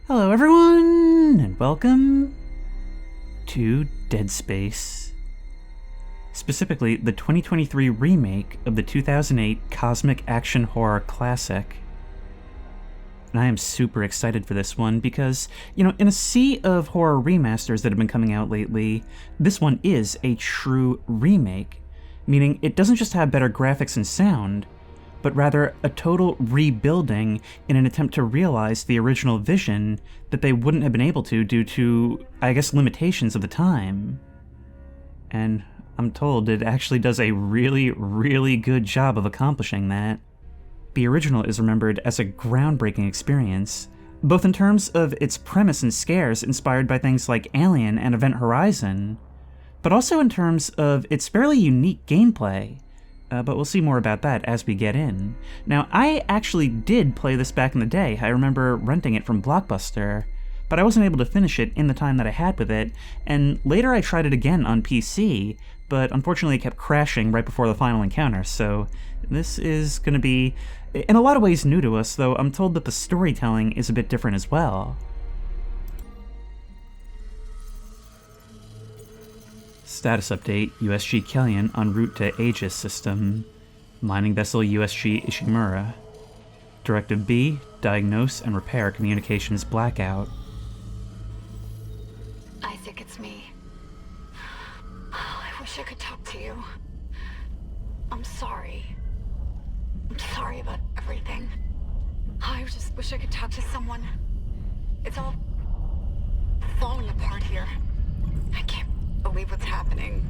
Hello everyone, and welcome to Dead Space. Specifically, the 2023 remake of the 2008 cosmic action horror classic. And I am super excited for this one because, in a sea of horror remasters that have been coming out lately, this one is a true remake, meaning it doesn't just have better graphics and sound, but rather a total rebuilding in an attempt to realize the original vision that they wouldn't have been able to due to, I guess, limitations of the time. And I'm told it actually does a really, really good job of accomplishing that. The original is remembered as a groundbreaking experience, both in terms of its premise and scares inspired by things like Alien and Event Horizon, but also in terms of its fairly unique gameplay. But we'll see more about that as we get in. Now, I actually did play this back in the day. I remember renting it from Blockbuster, but I wasn't able to finish it in the time that I had with it, and later I tried it again on PC, but unfortunately it kept crashing right before the final encounter, so this is going to be, in a lot of ways, new to us, though I'm told that the storytelling is a bit different as well. Status update, USG Kellyan en route to Aegis system. Mining vessel USG Ishimura. Directive B, diagnose and repair communications blackout. Isaac, it's me. I wish I could talk to you. I'm sorry. I'm sorry about everything. I just wish I could talk to someone. It's all falling apart here. I can't believe what's happening.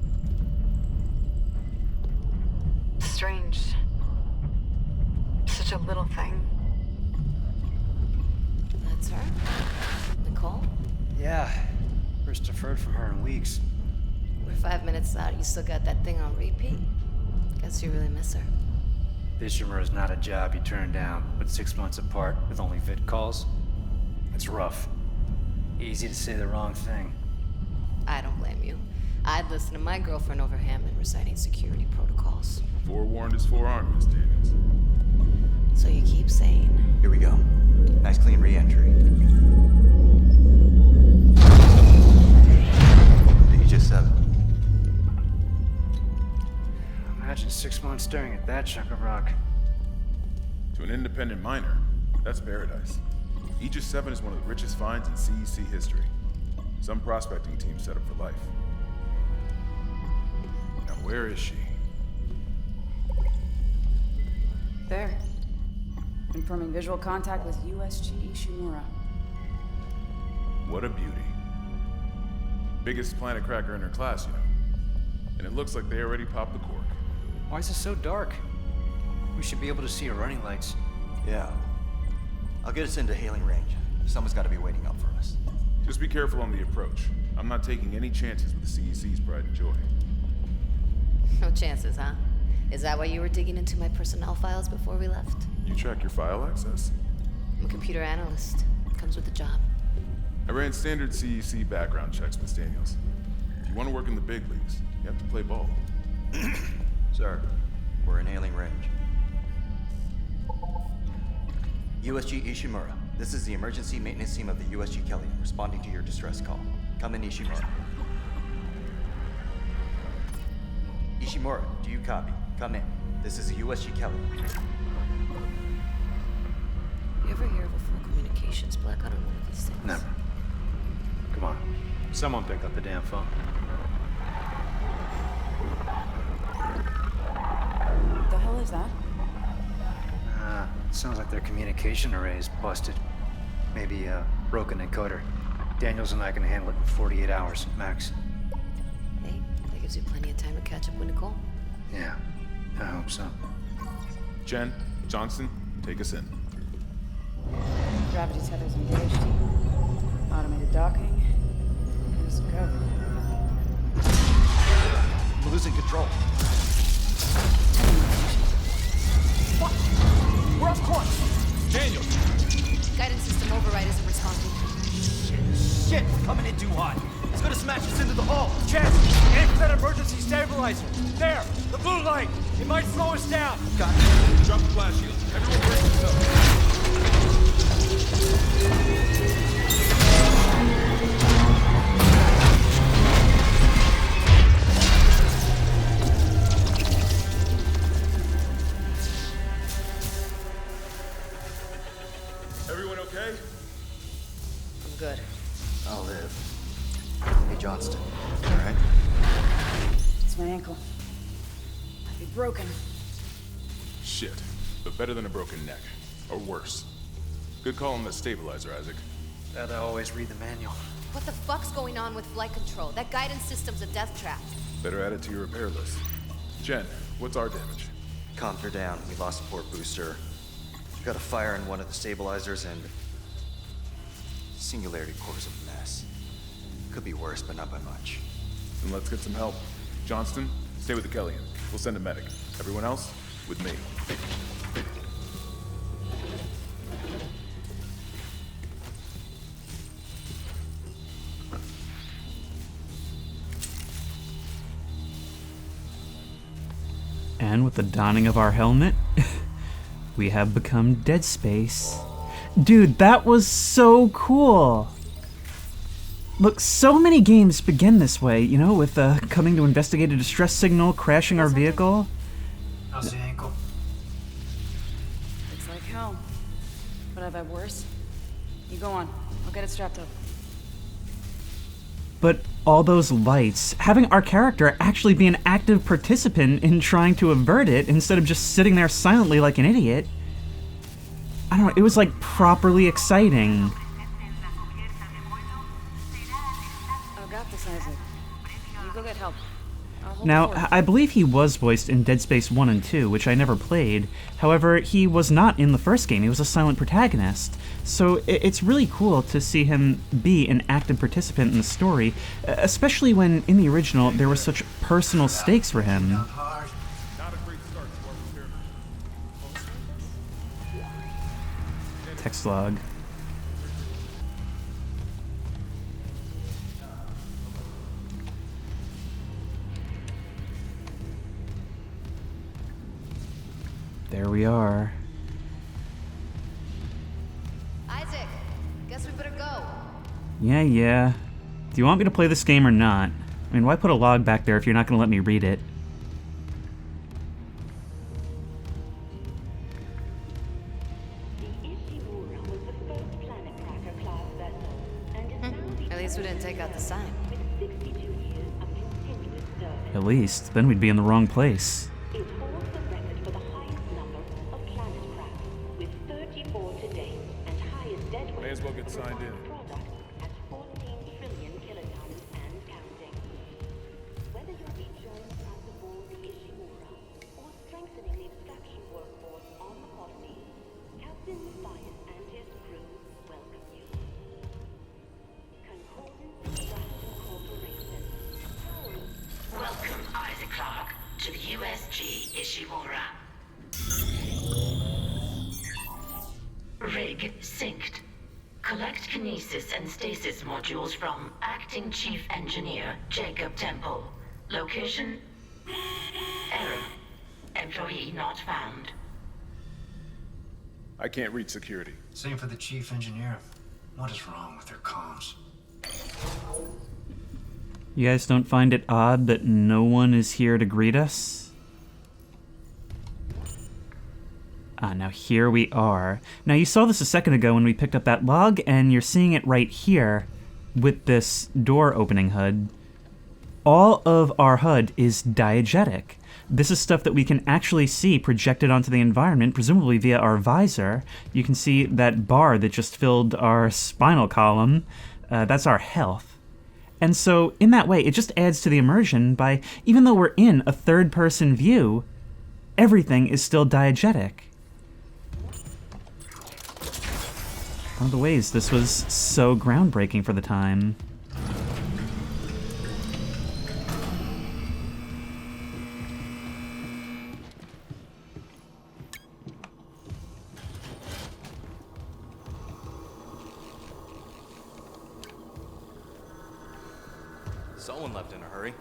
Strange. Such a little thing. That's her? Nicole? Yeah. First I've heard from her in weeks. We're 5 minutes out. You still got that thing on repeat? Guess you really miss her. Ishimura is not a job you turn down, but 6 months apart with only vid calls? It's rough. Easy to say the wrong thing. I don't blame you. I'd listen to my girlfriend over Hammond reciting security protocols. Forewarned is forearmed, Miss Daniels. So you keep saying. Here we go. Nice clean re-entry. Aegis 7. Imagine 6 months staring at that chunk of rock. To an independent miner, that's paradise. Aegis 7 is one of the richest finds in CEC history. Some prospecting team set up for life. Now where is she? There. Confirming visual contact with USG Ishimura. What a beauty. Biggest planet cracker in her class, And it looks like they already popped the cork. Why is it so dark? We should be able to see her running lights. Yeah. I'll get us into hailing range. Someone's got to be waiting up for us. Just be careful on the approach. I'm not taking any chances with the CEC's pride and joy. No chances, huh? Is that why you were digging into my personnel files before we left? You track your file access? I'm a computer analyst. Comes with the job. I ran standard CEC background checks, Miss Daniels. If you want to work in the big leagues, you have to play ball. Sir, we're in hailing range. USG Ishimura. This is the emergency maintenance team of the USG Kellyan, responding to your distress call. Come in, Ishimura. Ishimura, do you copy? Come in. This is the USG Kellyan. You ever hear of a full communications blackout on one of these things? Never. Come on. Someone pick up the damn phone. What the hell is that? Sounds like their communication array is busted. Maybe a broken encoder. Daniels and I can handle it in 48 hours, max. Hey, that gives you plenty of time to catch up with Nicole. Yeah, I hope so. Jen, Johnson, take us in. Gravity tethers engaged. Automated docking. Here's the go. I'm losing control. What? We're off course. Daniel! Guidance system override isn't responding. Shit, we're coming in too hot. It's gonna smash us into the hull. Chance, aim for that emergency stabilizer. There, the blue light. It might slow us down. Got it. Drop the flash shield. Everyone brace yourself. broken. Shit. But better than a broken neck. Or worse. Good call on the stabilizer, Isaac. Gotta always read the manual. What the fuck's going on with flight control? That guidance system's a death trap. Better add it to your repair list. Jen, what's our damage? Comms are down. We lost a port booster. Got a fire in one of the stabilizers and... Singularity core's a mess. Could be worse, but not by much. Then let's get some help. Johnston, stay with the Kellyan. We'll send a medic. Everyone else, with me. And with the donning of our helmet, we have become Dead Space. Dude, that was so cool! Look, so many games begin this way, you know, with coming to investigate a distress signal, crashing our vehicle. How's the ankle? Looks like hell. But I've had worse. You go on. I'll get it strapped up. But all those lights, having our character actually be an active participant in trying to avert it instead of just sitting there silently like an idiot, I don't know, it was like properly exciting. I've got this, Isaac. You go get help. I'll hold the Now, fort. I believe he was voiced in Dead Space 1 and 2, which I never played. However, he was not in the first game, he was a silent protagonist. So it's really cool to see him be an active participant in the story, especially when, in the original, there were such personal stakes for him. Not a great start to our repair. Text log. There we are. Isaac, guess we better go. Yeah. Do you want me to play this game or not? I mean, why put a log back there if you're not going to let me read it? The Ishimura was the first planet cracker class vessel, and is now the At least we didn't take out the sign. with 62 years of continuous service. At least, then we'd be in the wrong place. It holds the record for the highest number of planet cracks, with 34 to date, and highest dead weight May as well get signed in. product at 14 trillion kilotons and counting. Whether you'll be joining us aboard the Ishimura or strengthening the extraction workforce on the colony, Captain Matthias and his crew welcome you. Concordance Extraction Corporation. Welcome, Isaac Clarke, to the USG Ishimura. Rig synced. Collect kinesis and stasis modules from Acting Chief Engineer Jacob Temple. Location? Error. Employee not found. I can't reach security. Same for the chief engineer. What is wrong with their comms? You guys don't find it odd that no one is here to greet us? Now here we are. Now you saw this a second ago when we picked up that log, and you're seeing it right here with this door opening HUD. All of our HUD is diegetic. This is stuff that we can actually see projected onto the environment, presumably via our visor. You can see that bar that just filled our spinal column. That's our health. And so, in that way, it just adds to the immersion by, even though we're in a third-person view, everything is still diegetic. One of the ways this was so groundbreaking for the time. Someone left in a hurry.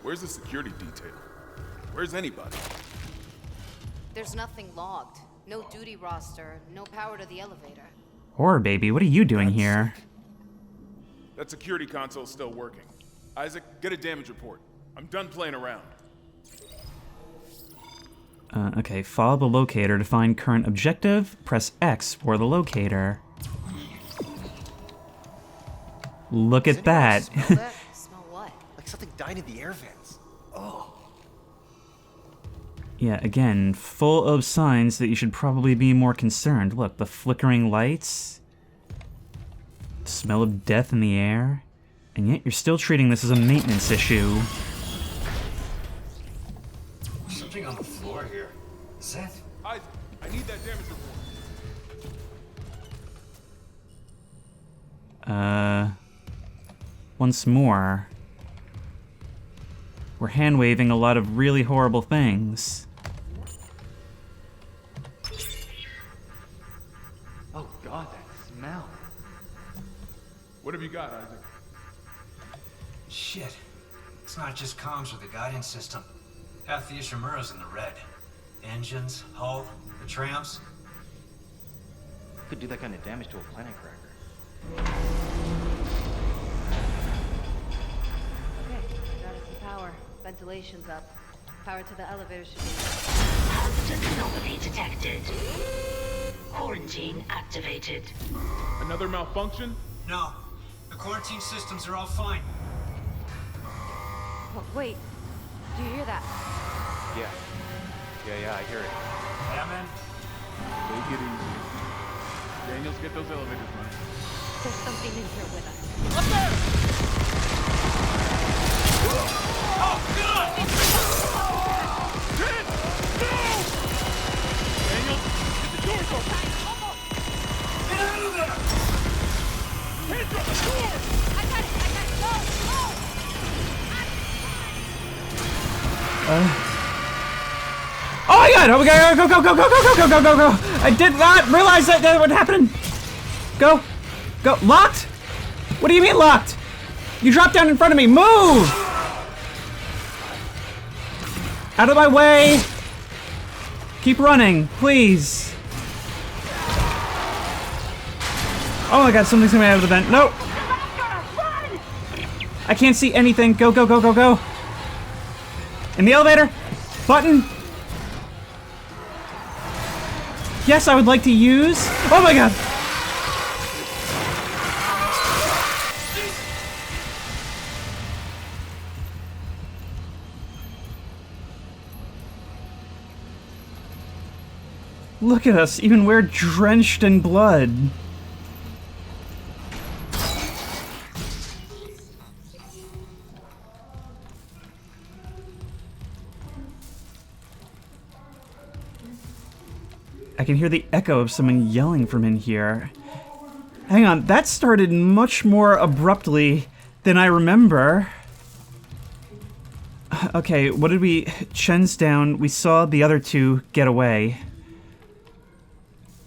Where's the security detail? Where's anybody? There's nothing logged. No duty roster, no power to the elevator. Horror baby, what are you doing here? That security console's still working. Isaac, get a damage report. I'm done playing around. Okay, follow the locator to find current objective. Press X for the locator. Look at that. Smell that? Smell what? Like something died in the air vents. Oh. Yeah, again, full of signs that you should probably be more concerned. Look, the flickering lights, the smell of death in the air, and yet you're still treating this as a maintenance issue. There's something on the floor here. Is that? I need that damage report. Once more. We're hand-waving a lot of really horrible things. Oh god, that smell. What have you got, Isaac? Shit. It's not just comms or the guidance system. Half the Ishimura's in the red. Engines, hull, the trams. Could do that kind of damage to a planet cracker. Okay, got us some power. Ventilation's up. Power to the elevator should be... Hazardous anomaly detected. Quarantine activated. Another malfunction? No. The quarantine systems are all fine. Oh, wait. Do you hear that? Yeah. Yeah, I hear it. Yeah, man. Take it easy. Daniels, get those elevators running. There's something in here with us. Up there! Oh, God! Ted! No! Daniels, get the doors open! Get out of there! Hands on the door! I got it! Oh my god! Oh my god! Go, go, go, go, go, go, go, go, go, go! I did not realize that would happen! Go! Go! Locked? What do you mean locked? You dropped down in front of me! Move! Out of my way! Keep running, please! Oh my god, something's coming out of the vent. Nope! I can't see anything. Go, go, go, go, go! In the elevator! Button! Yes, I would like to use... Oh my god! Look at us, even we're drenched in blood. I can hear the echo of someone yelling from in here. Hang on, that started much more abruptly than I remember. Okay, what did we... Chen's down. We saw the other two get away.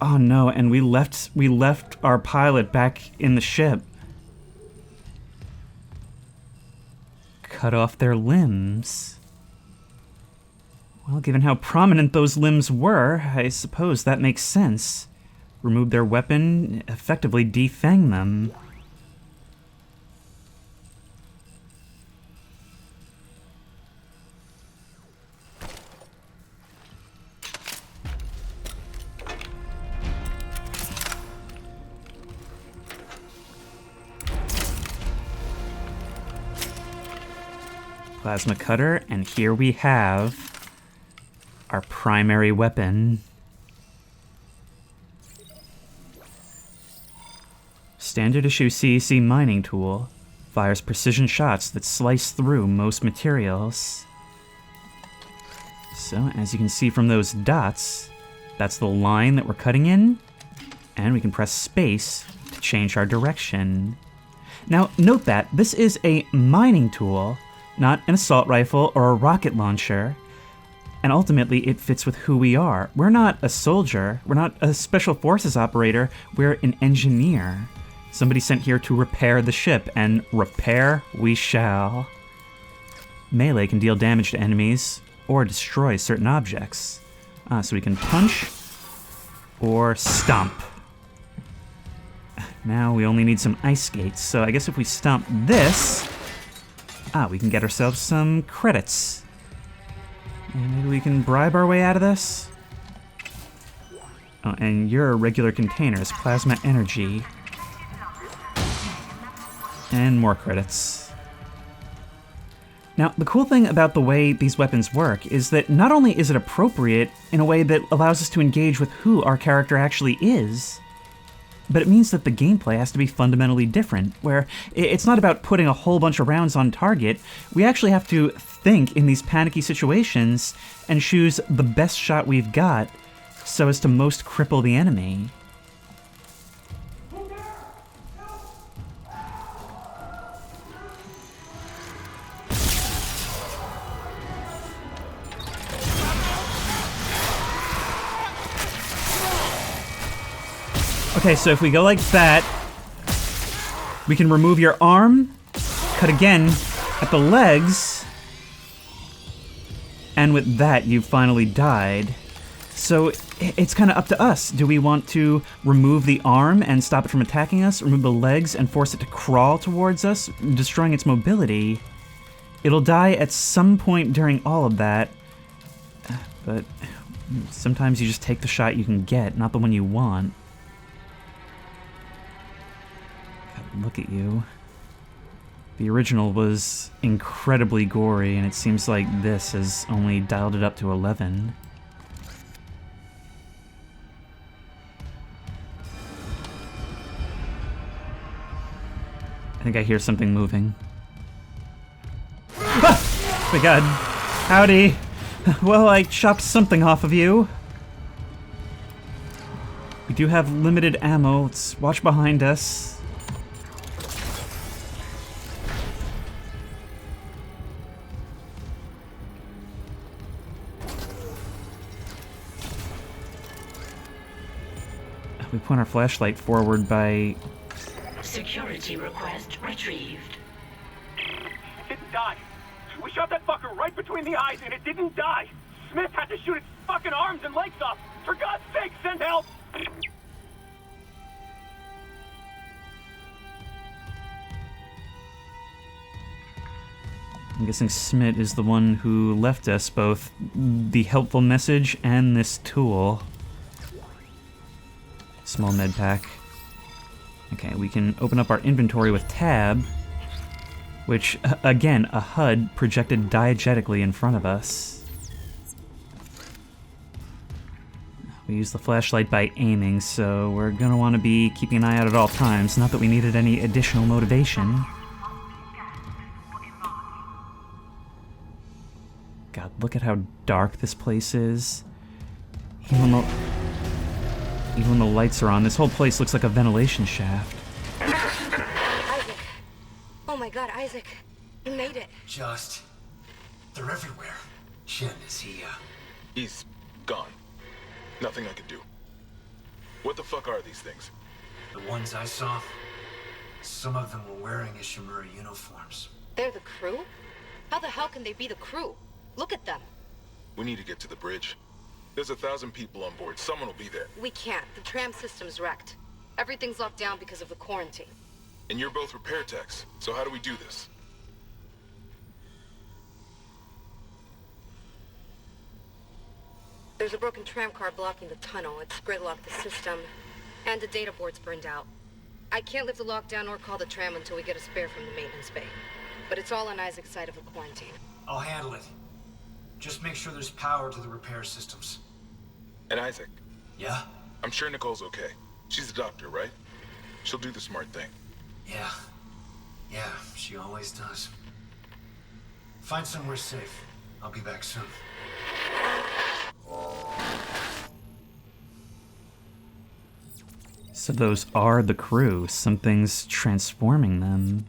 Oh no, and we left our pilot back in the ship. Cut off their limbs. Well, given how prominent those limbs were, I suppose that makes sense. Remove their weapon, effectively defang them. Plasma cutter, and here we have our primary weapon. Standard issue CEC mining tool. Fires precision shots that slice through most materials. So, as you can see from those dots, that's the line that we're cutting in, and we can press space to change our direction. Now, note that this is a mining tool, not an assault rifle or a rocket launcher. And ultimately, it fits with who we are. We're not a soldier. We're not a special forces operator. We're an engineer. Somebody sent here to repair the ship, and repair we shall. Melee can deal damage to enemies or destroy certain objects. So we can punch or stomp. Now we only need some ice skates, so I guess if we stomp this, we can get ourselves some credits. And maybe we can bribe our way out of this? Oh, and your regular containers, plasma energy. And more credits. Now, the cool thing about the way these weapons work is that not only is it appropriate in a way that allows us to engage with who our character actually is, but it means that the gameplay has to be fundamentally different, where it's not about putting a whole bunch of rounds on target. We actually have to think in these panicky situations and choose the best shot we've got so as to most cripple the enemy. Okay, so if we go like that, we can remove your arm, cut again at the legs, and with that, you've finally died. So it's kind of up to us. Do we want to remove the arm and stop it from attacking us, remove the legs and force it to crawl towards us, destroying its mobility? It'll die at some point during all of that, but sometimes you just take the shot you can get, not the one you want. Look at you. The original was incredibly gory, and it seems like this has only dialed it up to 11. I think I hear something moving. Ah! My god. Howdy. Well, I chopped something off of you. We do have limited ammo. Let's watch behind us. We point our flashlight forward by... Security request retrieved. It didn't die. We shot that fucker right between the eyes and it didn't die. Smith had to shoot its fucking arms and legs off. For God's sake, send help! I'm guessing Smith is the one who left us both the helpful message and this tool. Small med pack. Okay, we can open up our inventory with tab, which, again, a HUD projected diegetically in front of us. We use the flashlight by aiming, so we're gonna want to be keeping an eye out at all times, not that we needed any additional motivation. God, look at how dark this place is. Even when the lights are on, this whole place looks like a ventilation shaft. Isaac. Oh my god, Isaac. You made it. They're everywhere. Shin, is he, He's gone. Nothing I can do. What the fuck are these things? The ones I saw, some of them were wearing Ishimura uniforms. They're the crew? How the hell can they be the crew? Look at them. We need to get to the bridge. There's 1,000 people on board. Someone will be there. We can't. The tram system's wrecked. Everything's locked down because of the quarantine. And you're both repair techs, so how do we do this? There's a broken tram car blocking the tunnel. It's gridlocked the system, and the data board's burned out. I can't lift the lockdown or call the tram until we get a spare from the maintenance bay. But it's all on Isaac's side of the quarantine. I'll handle it. Just make sure there's power to the repair systems. And Isaac? Yeah? I'm sure Nicole's okay. She's a doctor, right? She'll do the smart thing. Yeah. Yeah, she always does. Find somewhere safe. I'll be back soon. So those are the crew. Something's transforming them.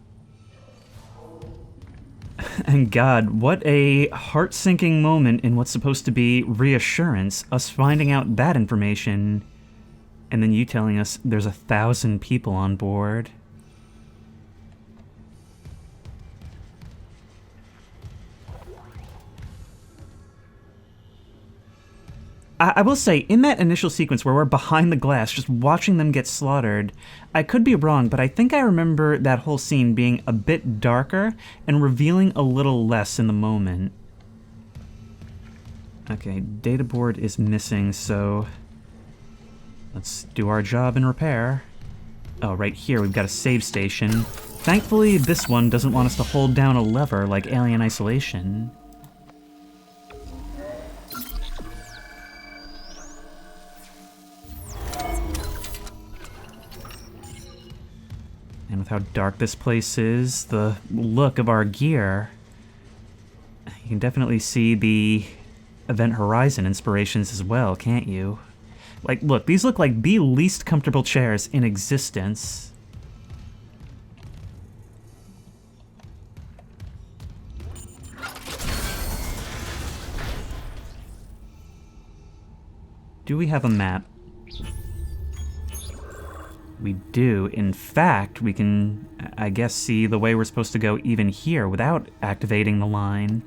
And God, what a heart-sinking moment in what's supposed to be reassurance, us finding out that information, and then you telling us there's 1,000 people on board. I will say, in that initial sequence where we're behind the glass, just watching them get slaughtered, I could be wrong, but I think I remember that whole scene being a bit darker and revealing a little less in the moment. Okay, data board is missing, so let's do our job and repair. Oh, right here we've got a save station. Thankfully, this one doesn't want us to hold down a lever like Alien Isolation. And with how dark this place is, the look of our gear, you can definitely see the Event Horizon inspirations as well, can't you? Like, look, these look like the least comfortable chairs in existence. Do we have a map? We do. In fact, we can, I guess, see the way we're supposed to go even here without activating the line.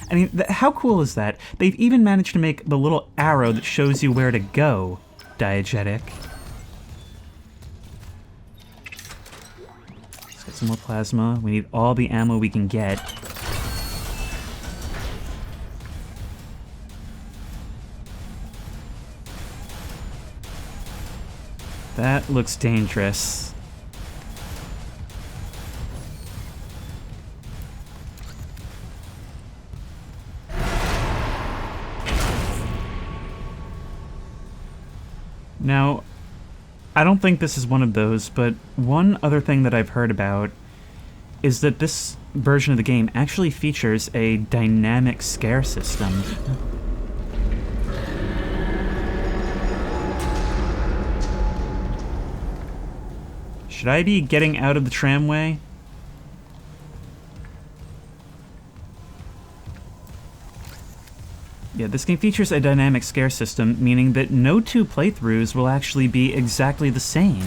I mean, how cool is that? They've even managed to make the little arrow that shows you where to go diegetic. Let's get some more plasma. We need all the ammo we can get. That looks dangerous. Now, I don't think this is one of those, but one other thing that I've heard about is that this version of the game actually features a dynamic scare system. Should I be getting out of the tramway? Yeah, this game features a dynamic scare system, meaning that no two playthroughs will actually be exactly the same.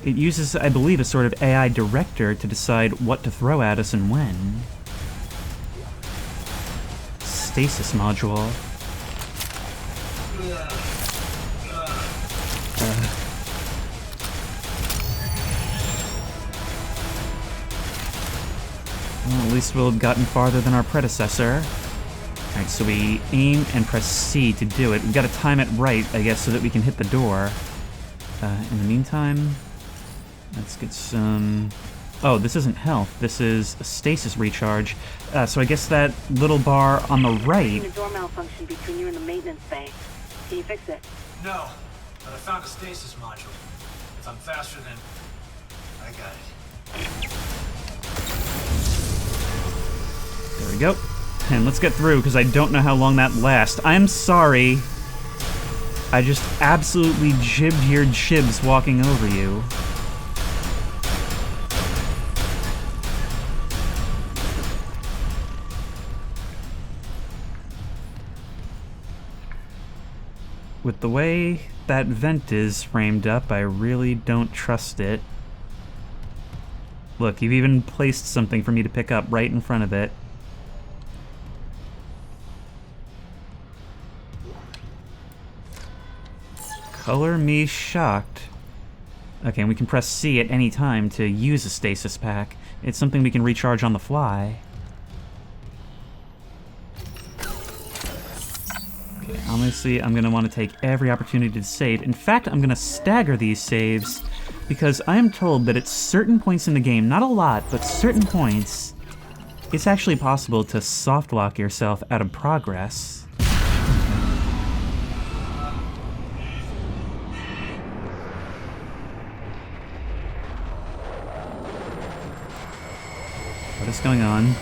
It uses, I believe, a sort of AI director to decide what to throw at us and when. Stasis module. Well, at least we'll have gotten farther than our predecessor. Alright, so we aim and press C to do it. We've got to time it right, I guess, so that we can hit the door. In the meantime, let's get some... Oh, this isn't health. This is a stasis recharge. So I guess that little bar on the right... The door malfunction between you and the maintenance bay. Can you fix it? No, but I found a stasis module. If I'm faster than... I got it. There we go. And let's get through, because I don't know how long that lasts. I'm sorry. I just absolutely jibbed your jibs walking over you. With the way that vent is framed up, I really don't trust it. Look, you've even placed something for me to pick up right in front of it. Color me shocked. Okay, and we can press C at any time to use a stasis pack. It's something we can recharge on the fly. Okay, obviously I'm going to want to take every opportunity to save. In fact, I'm going to stagger these saves because I am told that at certain points in the game, not a lot, but certain points, it's actually possible to soft lock yourself out of progress. What is going on?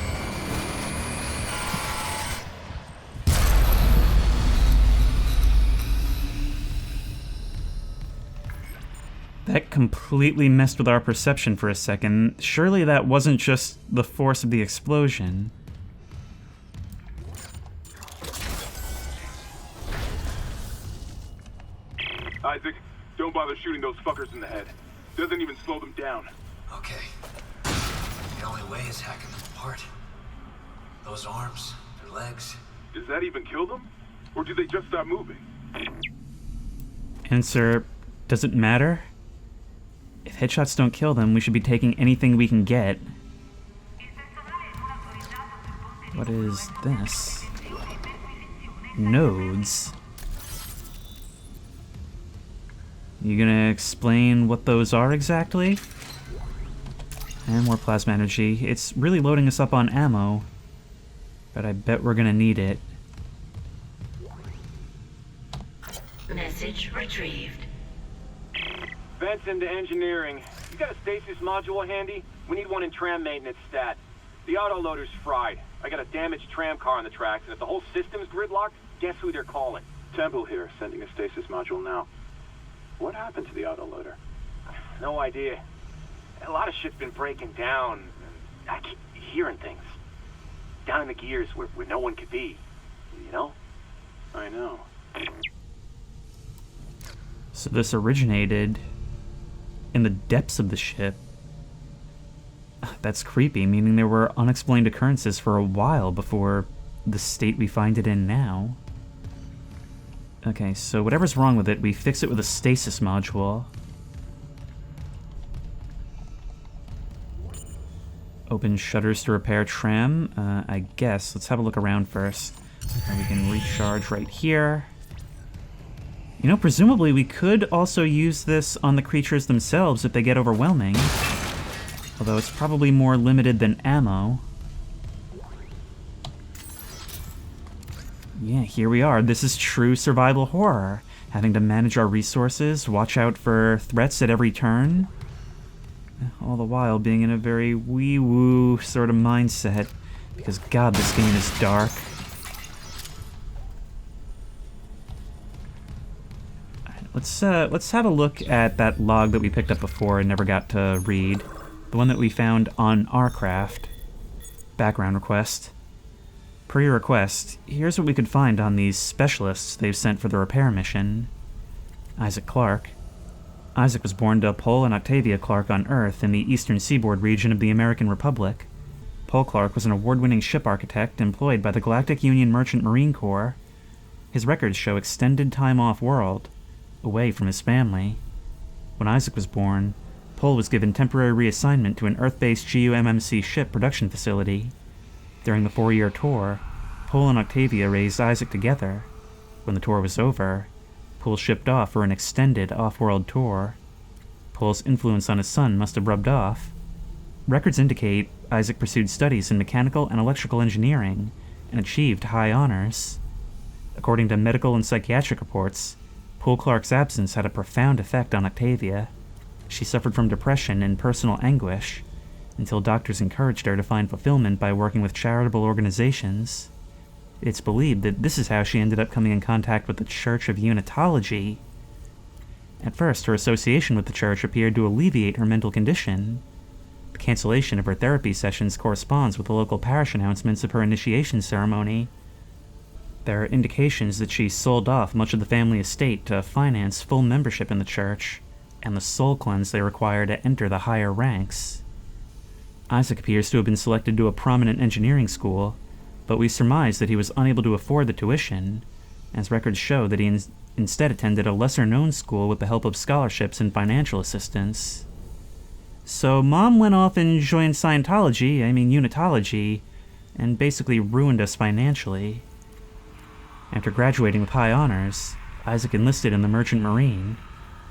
That completely messed with our perception for a second. Surely that wasn't just the force of the explosion. Isaac, don't bother shooting those fuckers in the head. Doesn't even slow them down. Okay. The only way is hacking them apart. Those arms, their legs. Does that even kill them? Or do they just stop moving? Answer, does it matter? If headshots don't kill them, we should be taking anything we can get. What is this? Nodes. You gonna explain what those are exactly? And more plasma energy. It's really loading us up on ammo, but I bet we're gonna need it. Message retrieved. Vents into engineering. You got a stasis module handy? We need one in tram maintenance stat. The autoloader's fried. I got a damaged tram car on the tracks, and if the whole system's gridlocked, guess who they're calling? Temple here, sending a stasis module now. What happened to the autoloader? No idea. A lot of shit's been breaking down. I keep hearing things. Down in the gears where no one could be. You know? I know. So this originated in the depths of the ship. That's creepy, meaning there were unexplained occurrences for a while before the state we find it in now. Okay, so whatever's wrong with it, we fix it with a stasis module. Open shutters to repair tram. I guess. Let's have a look around first. And we can recharge right here. You know, presumably we could also use this on the creatures themselves if they get overwhelming. Although it's probably more limited than ammo. Yeah, here we are. This is true survival horror. Having to manage our resources, watch out for threats at every turn. All the while being in a very wee-woo sort of mindset. Because god, this game is dark. Let's have a look at that log that we picked up before and never got to read. The one that we found on our craft. Background request. Per your request, here's what we could find on these specialists they've sent for the repair mission. Isaac Clarke. Isaac was born to Paul and Octavia Clarke on Earth in the eastern seaboard region of the American Republic. Paul Clarke was an award-winning ship architect employed by the Galactic Union Merchant Marine Corps. His records show extended time off-world, away from his family. When Isaac was born, Paul was given temporary reassignment to an Earth-based GUMMC ship production facility. During the 4-year tour, Paul and Octavia raised Isaac together. When the tour was over, Paul shipped off for an extended off-world tour. Paul's influence on his son must have rubbed off. Records indicate Isaac pursued studies in mechanical and electrical engineering and achieved high honors. According to medical and psychiatric reports, Paul Clarke's absence had a profound effect on Octavia. She suffered from depression and personal anguish, until doctors encouraged her to find fulfillment by working with charitable organizations. It's believed that this is how she ended up coming in contact with the Church of Unitology. At first, her association with the church appeared to alleviate her mental condition. The cancellation of her therapy sessions corresponds with the local parish announcements of her initiation ceremony. There are indications that she sold off much of the family estate to finance full membership in the church, and the soul cleanse they require to enter the higher ranks. Isaac appears to have been selected to a prominent engineering school, but we surmise that he was unable to afford the tuition, as records show that he instead attended a lesser-known school with the help of scholarships and financial assistance. So Mom went off and joined Unitology, and basically ruined us financially. After graduating with high honors, Isaac enlisted in the Merchant Marine.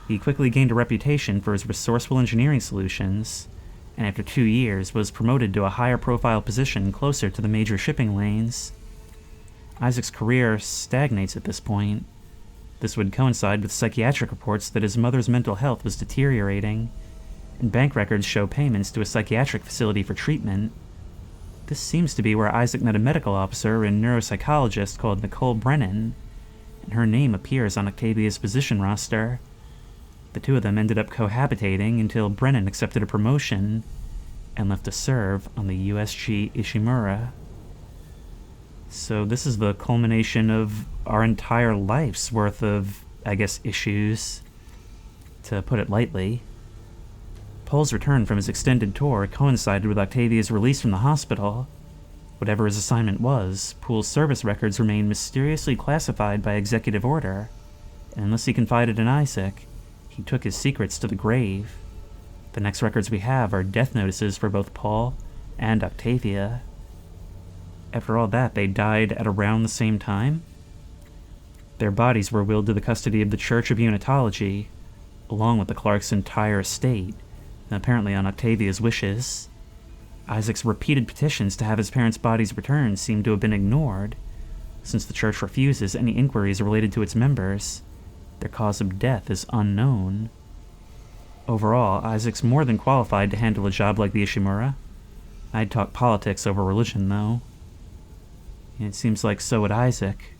He quickly gained a reputation for his resourceful engineering solutions, and after 2 years was promoted to a higher profile position closer to the major shipping lanes. Isaac's career stagnates at this point. This would coincide with psychiatric reports that his mother's mental health was deteriorating, and bank records show payments to a psychiatric facility for treatment. This seems to be where Isaac met a medical officer and neuropsychologist called Nicole Brennan, and her name appears on Octavia's position roster. The two of them ended up cohabitating until Brennan accepted a promotion and left to serve on the USG Ishimura. So this is the culmination of our entire life's worth of, I guess, issues, to put it lightly. Paul's return from his extended tour coincided with Octavia's release from the hospital. Whatever his assignment was, Pool's service records remained mysteriously classified by executive order, and unless he confided in Isaac, he took his secrets to the grave. The next records we have are death notices for both Paul and Octavia. After all that, they died at around the same time? Their bodies were willed to the custody of the Church of Unitology, along with the Clarke's entire estate, apparently on Octavia's wishes. Isaac's repeated petitions to have his parents' bodies returned seem to have been ignored, since the church refuses any inquiries related to its members. Their cause of death is unknown. Overall, Isaac's more than qualified to handle a job like the Ishimura. I'd talk politics over religion, though. And it seems like so would Isaac.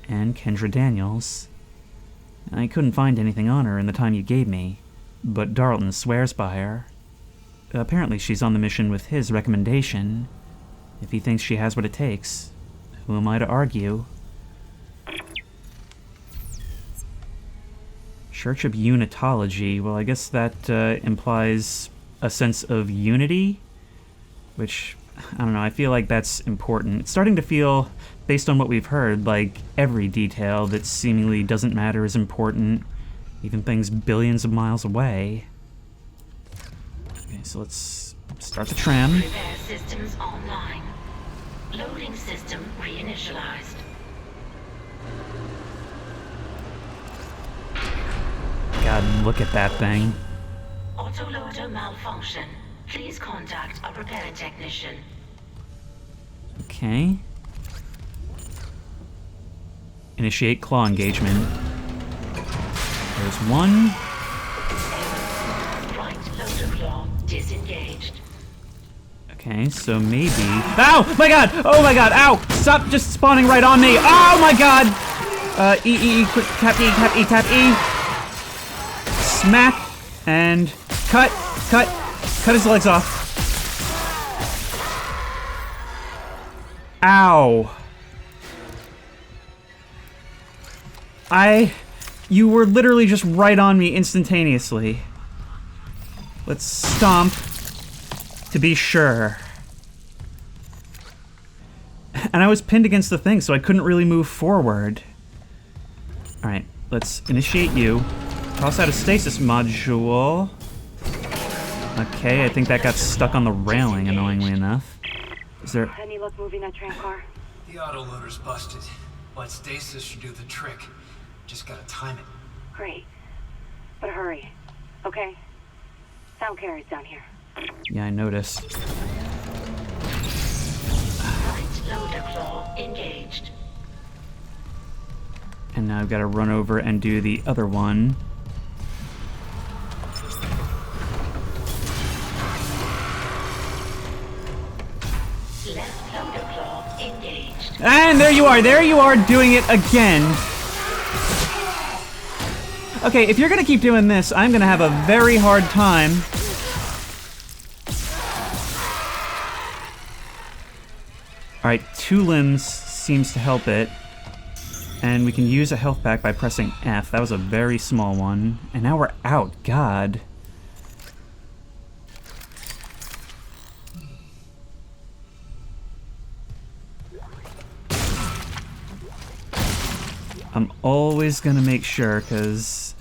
And Kendra Daniels. I couldn't find anything on her in the time you gave me, but Darlton swears by her. Apparently she's on the mission with his recommendation. If he thinks she has what it takes, who am I to argue? Church of Unitology. Well, I guess that implies a sense of unity, which, I don't know, I feel like that's important. It's starting to feel, based on what we've heard, like every detail that seemingly doesn't matter is important, even things billions of miles away. Okay, so let's start the tram. Repair systems online. Loading system reinitialized. God, look at that thing. Autoloader malfunction. Please contact a repair technician. Okay. Initiate claw engagement. There's one. Right loader claw disengaged. Okay, so maybe... Ow! My god! Oh my god! Ow! Stop just spawning right on me! Oh my god! Quick, tap E, tap E, tap E. Smack, and cut, cut his legs off. Ow. You were literally just right on me instantaneously. Let's stomp to be sure. And I was pinned against the thing, so I couldn't really move forward. Alright, let's initiate you. Toss out a stasis module. Okay, I think that got stuck on the railing, annoyingly enough. Is there... Any luck moving that tram car? The autoloader's busted, but stasis should do the trick. Just gotta time it. Great. But hurry, okay? Sound carries down here. Yeah, I noticed. Right loader claw engaged. And now I've got to run over and do the other one. Left loader claw engaged. And there you are doing it again. Okay, if you're gonna keep doing this, I'm gonna have a very hard time. Alright, 2 limbs seems to help it. And we can use a health pack by pressing F. That was a very small one. And now we're out. God. I'm always gonna make sure, because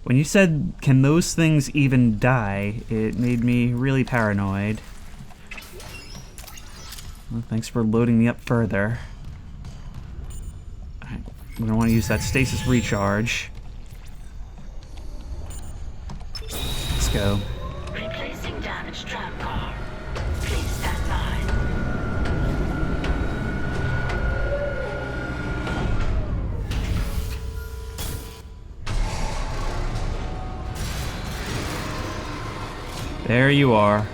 when you said, can those things even die, it made me really paranoid. Well, thanks for loading me up further. Alright, we're gonna want to use that stasis recharge. Let's go. Replacing damaged tram car. Please stand by. There you are.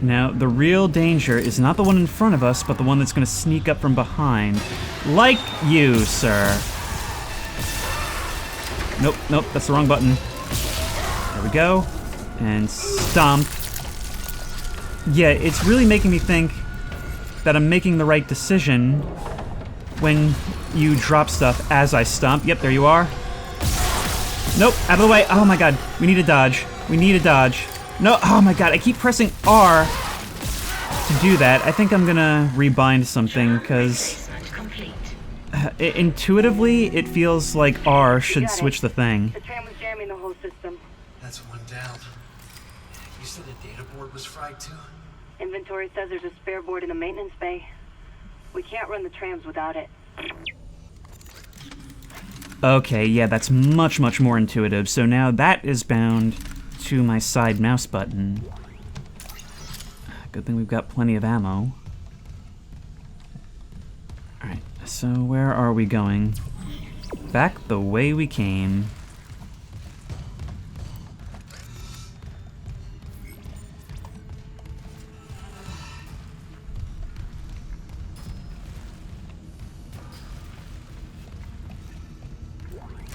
Now, the real danger is not the one in front of us, but the one that's going to sneak up from behind. Like you, sir. Nope, nope, that's the wrong button. There we go. And stomp. Yeah, it's really making me think that I'm making the right decision when you drop stuff as I stomp. Yep, there you are. Nope, out of the way. Oh my god, we need a dodge. We need a dodge. No, oh my god, I keep pressing R to do that. I think I'm gonna rebind something, because intuitively it feels like R should switch the thing. The tram was jamming the whole system. That's one down. You said the data board was fried too? Inventory says there's a spare board in the maintenance bay. We can't run the trams without it. Okay, yeah, that's much, much more intuitive. So now that is bound to my side mouse button. Good thing we've got plenty of ammo. Alright, so where are we going? Back the way we came.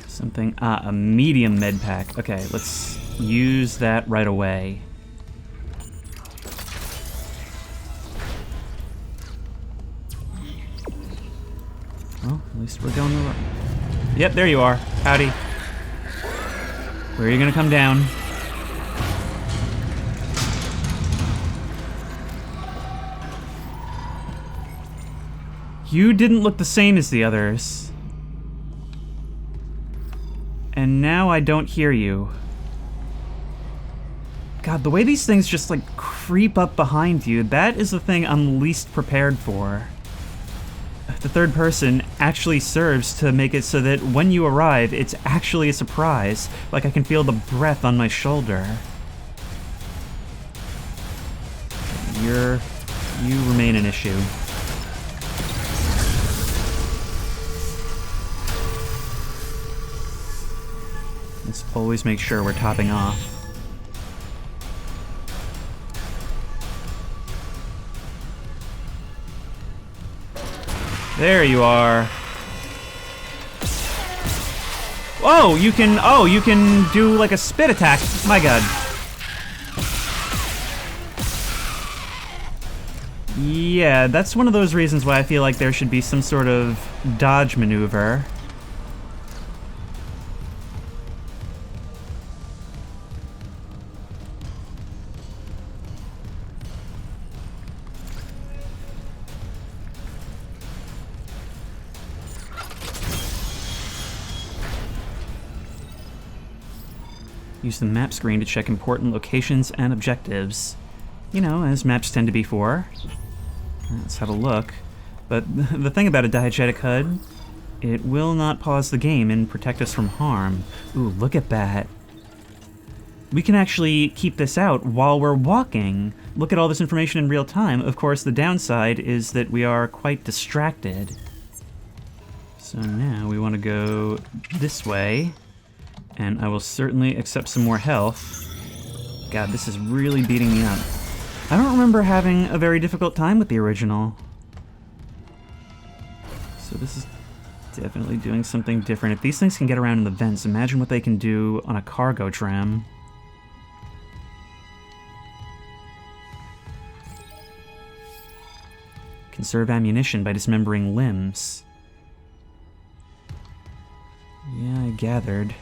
Something, a medium med pack. Okay, let's use that right away. Well, at least we're going the right. Yep, there you are. Howdy. Where are you gonna come down? You didn't look the same as the others. And now I don't hear you. God, the way these things just like creep up behind you, that is the thing I'm least prepared for. The third person actually serves to make it so that when you arrive, it's actually a surprise. Like I can feel the breath on my shoulder. You remain an issue. Let's always make sure we're topping off. There you are. Oh, you can do like a spit attack. My god. Yeah, that's one of those reasons why I feel like there should be some sort of dodge maneuver. Use the map screen to check important locations and objectives. You know, as maps tend to be for. Let's have a look. But the thing about a diegetic HUD, it will not pause the game and protect us from harm. Ooh, look at that. We can actually keep this out while we're walking. Look at all this information in real time. Of course, the downside is that we are quite distracted. So now we want to go this way. And I will certainly accept some more health. God, this is really beating me up. I don't remember having a very difficult time with the original. So this is definitely doing something different. If these things can get around in the vents, imagine what they can do on a cargo tram. Conserve ammunition by dismembering limbs. Yeah, I gathered.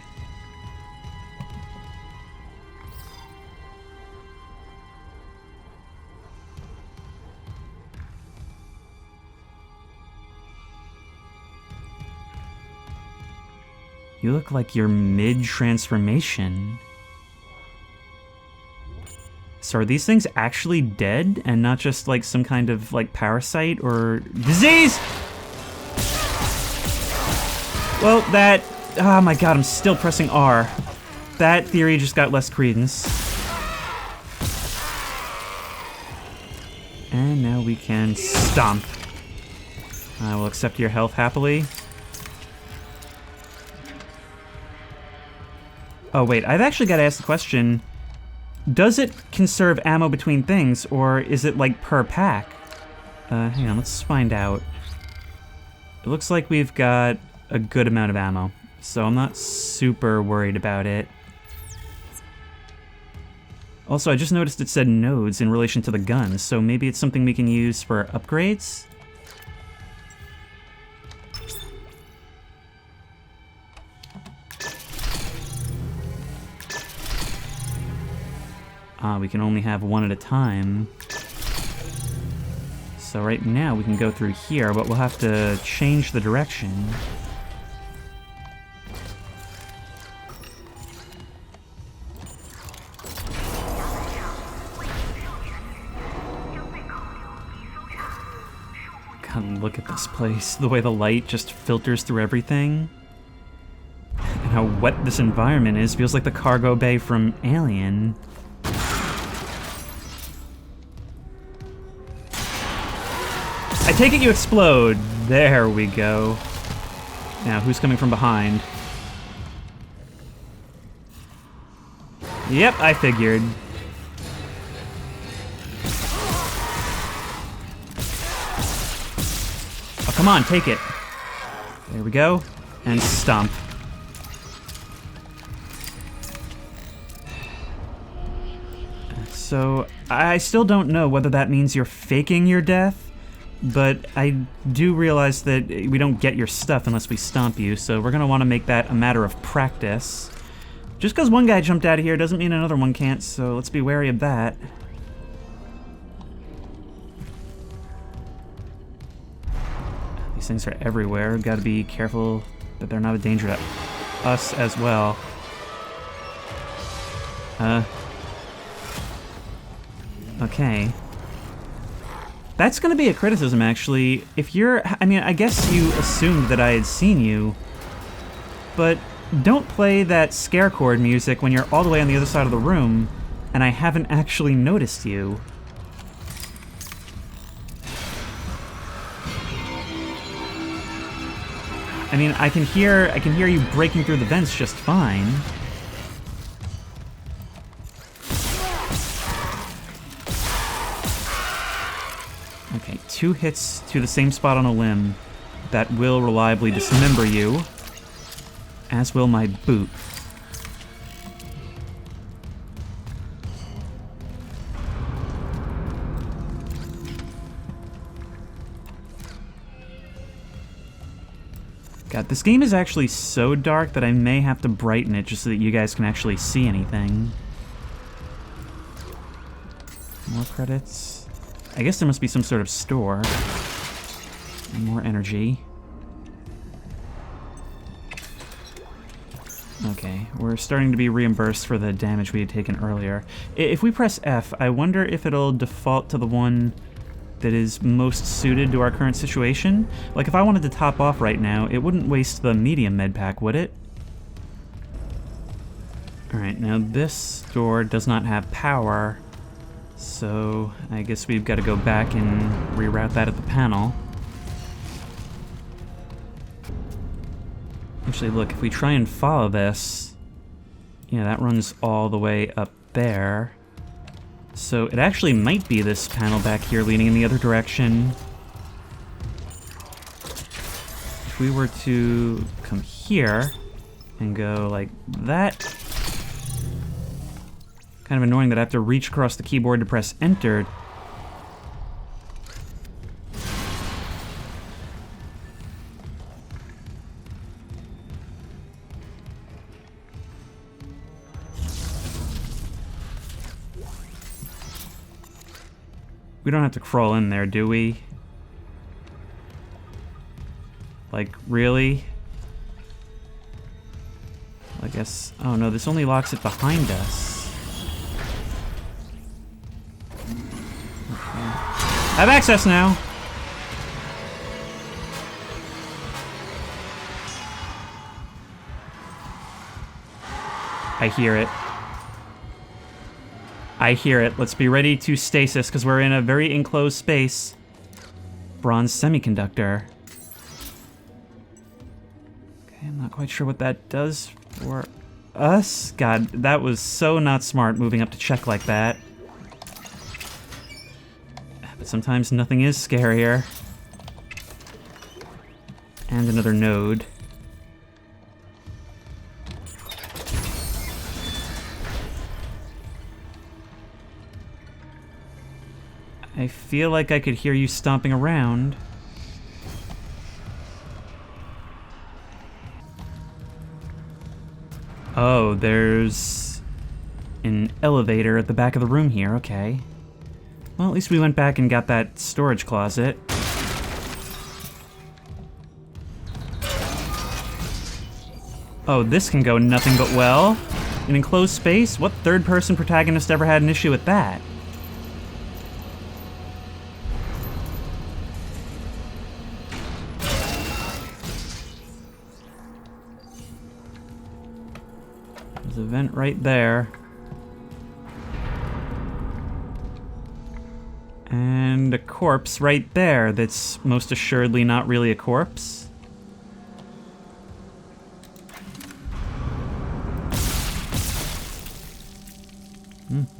You look like you're mid-transformation. So are these things actually dead and not just like some kind of like parasite or disease? Well, that... Oh my god, I'm still pressing R. That theory just got less credence. And now we can stomp. I will accept your health happily. Oh wait, I've actually got to ask the question, does it conserve ammo between things, or is it like per pack? Hang on, let's find out. It looks like we've got a good amount of ammo, so I'm not super worried about it. Also, I just noticed it said nodes in relation to the guns, so maybe it's something we can use for upgrades? We can only have one at a time. So right now we can go through here, but we'll have to change the direction. God, look at this place. The way the light just filters through everything. And how wet this environment is. Feels like the cargo bay from Alien. I take it you explode. There we go. Now, who's coming from behind? Yep, I figured. Oh, come on, take it. There we go. And stomp. So, I still don't know whether that means you're faking your death, but I do realize that we don't get your stuff unless we stomp you, so we're gonna want to make that a matter of practice. Just because one guy jumped out of here doesn't mean another one can't, so let's be wary of that. These things are everywhere. Gotta be careful that they're not a danger to us as well. Okay. That's gonna be a criticism, actually. If you're... I mean, I guess you assumed that I had seen you, but don't play that scare chord music when you're all the way on the other side of the room, and I haven't actually noticed you. I mean, I can hear you breaking through the vents just fine. Okay, 2 hits to the same spot on a limb. That will reliably dismember you. As will my boot. God, this game is actually so dark that I may have to brighten it just so that you guys can actually see anything. More credits. I guess there must be some sort of store. And more energy. Okay, we're starting to be reimbursed for the damage we had taken earlier. If we press F, I wonder if it'll default to the one that is most suited to our current situation. Like, if I wanted to top off right now, it wouldn't waste the medium med pack, would it? Alright, now this door does not have power, so I guess we've got to go back and reroute that at the panel. Actually, look, if we try and follow this, yeah, that runs all the way up there. So it actually might be this panel back here leaning in the other direction. If we were to come here and go like that. Kind of annoying that I have to reach across the keyboard to press enter. We don't have to crawl in there, do we? Like, really? I guess... Oh no, this only locks it behind us. Okay. I have access now! I hear it. I hear it. Let's be ready to stasis, because we're in a very enclosed space. Bronze semiconductor. Okay, I'm not quite sure what that does for us. God, that was so not smart, moving up to check like that. But sometimes nothing is scarier. And another node. I feel like I could hear you stomping around. Oh, there's an elevator at the back of the room here, okay. Well, at least we went back and got that storage closet. Oh, this can go nothing but well. An enclosed space? What third-person protagonist ever had an issue with that? There's a vent right there. And a corpse right there that's most assuredly not really a corpse.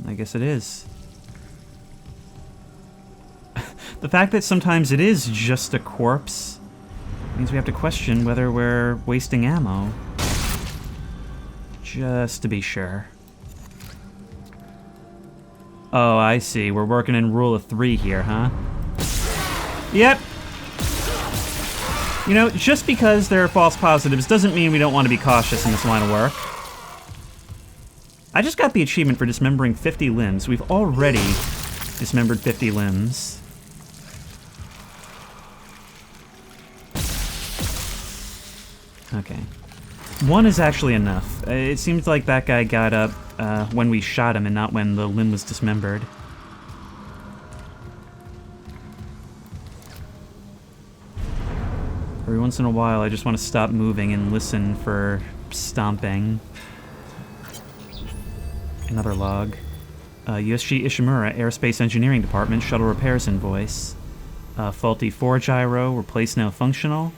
I guess it is. The fact that sometimes it is just a corpse means we have to question whether we're wasting ammo. Just to be sure. Oh, I see. We're working in rule of 3 here, huh? Yep. You know, just because there are false positives doesn't mean we don't want to be cautious in this line of work. I just got the achievement for dismembering 50 limbs. We've already dismembered 50 limbs. Okay. 1 is actually enough. It seems like that guy got up when we shot him and not when the limb was dismembered. Every once in a while, I just want to stop moving and listen for stomping. Another log. USG Ishimura, Aerospace Engineering Department, Shuttle Repairs Invoice. Faulty 4 gyro, replaced now functional.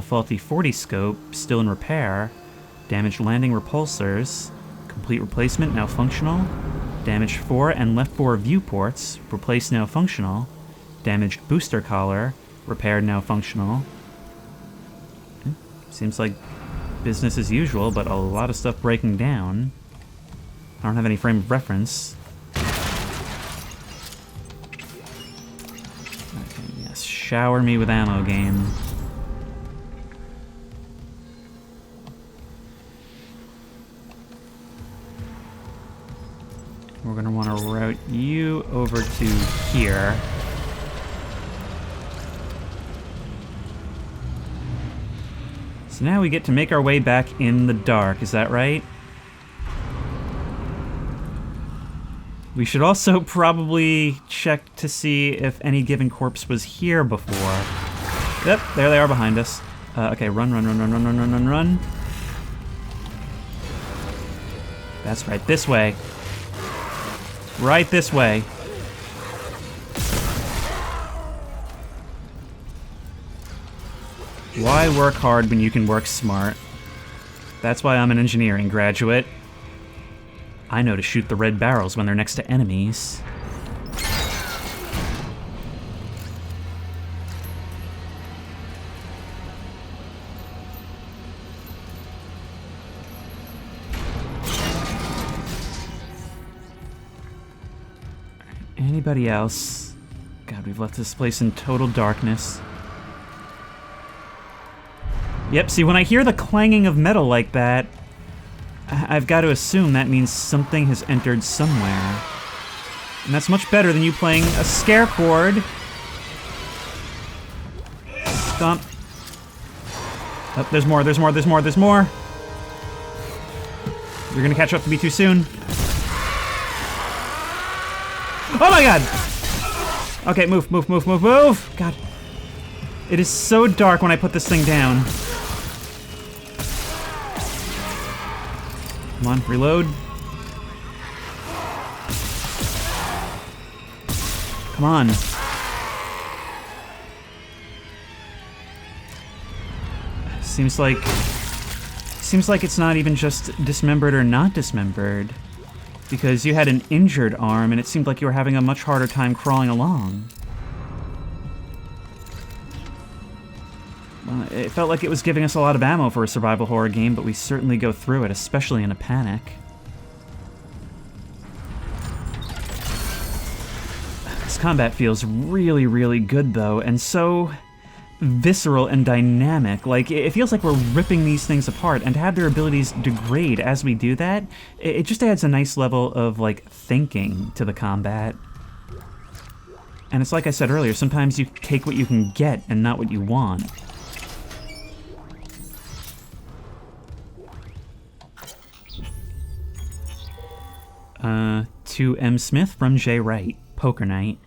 Faulty 40 scope, still in repair. Damaged landing repulsors, complete replacement, now functional. Damaged 4 and left 4 viewports, replaced now functional. Damaged booster collar, repaired now functional. Seems like business as usual, but a lot of stuff breaking down. I don't have any frame of reference. Okay, yes, shower me with ammo, game. We're gonna want to route you over to here. So now we get to make our way back in the dark, is that right? We should also probably check to see if any given corpse was here before. Yep, there they are behind us. Okay, run. That's right, this way. Right this way. Why work hard when you can work smart? That's why I'm an engineering graduate. I know to shoot the red barrels when they're next to enemies. Anybody else? God, we've left this place in total darkness. Yep, see, when I hear the clanging of metal like that, I've got to assume that means something has entered somewhere. And that's much better than you playing a scare chord. Stomp. Oh, there's more. You're gonna catch up to me too soon. Oh my god! Okay, move. God. It is so dark when I put this thing down. Come on, reload. Come on. Seems like it's not even just dismembered or not dismembered. Because you had an injured arm and it seemed like you were having a much harder time crawling along. Well, it felt like it was giving us a lot of ammo for a survival horror game, but we certainly go through it, especially in a panic. This combat feels really, really good, though, and so visceral and dynamic. Like, it feels like we're ripping these things apart, and to have their abilities degrade as we do that, it just adds a nice level of, like, thinking to the combat. And it's like I said earlier, sometimes you take what you can get and not what you want. To M. Smith from J. Wright, Poker Night.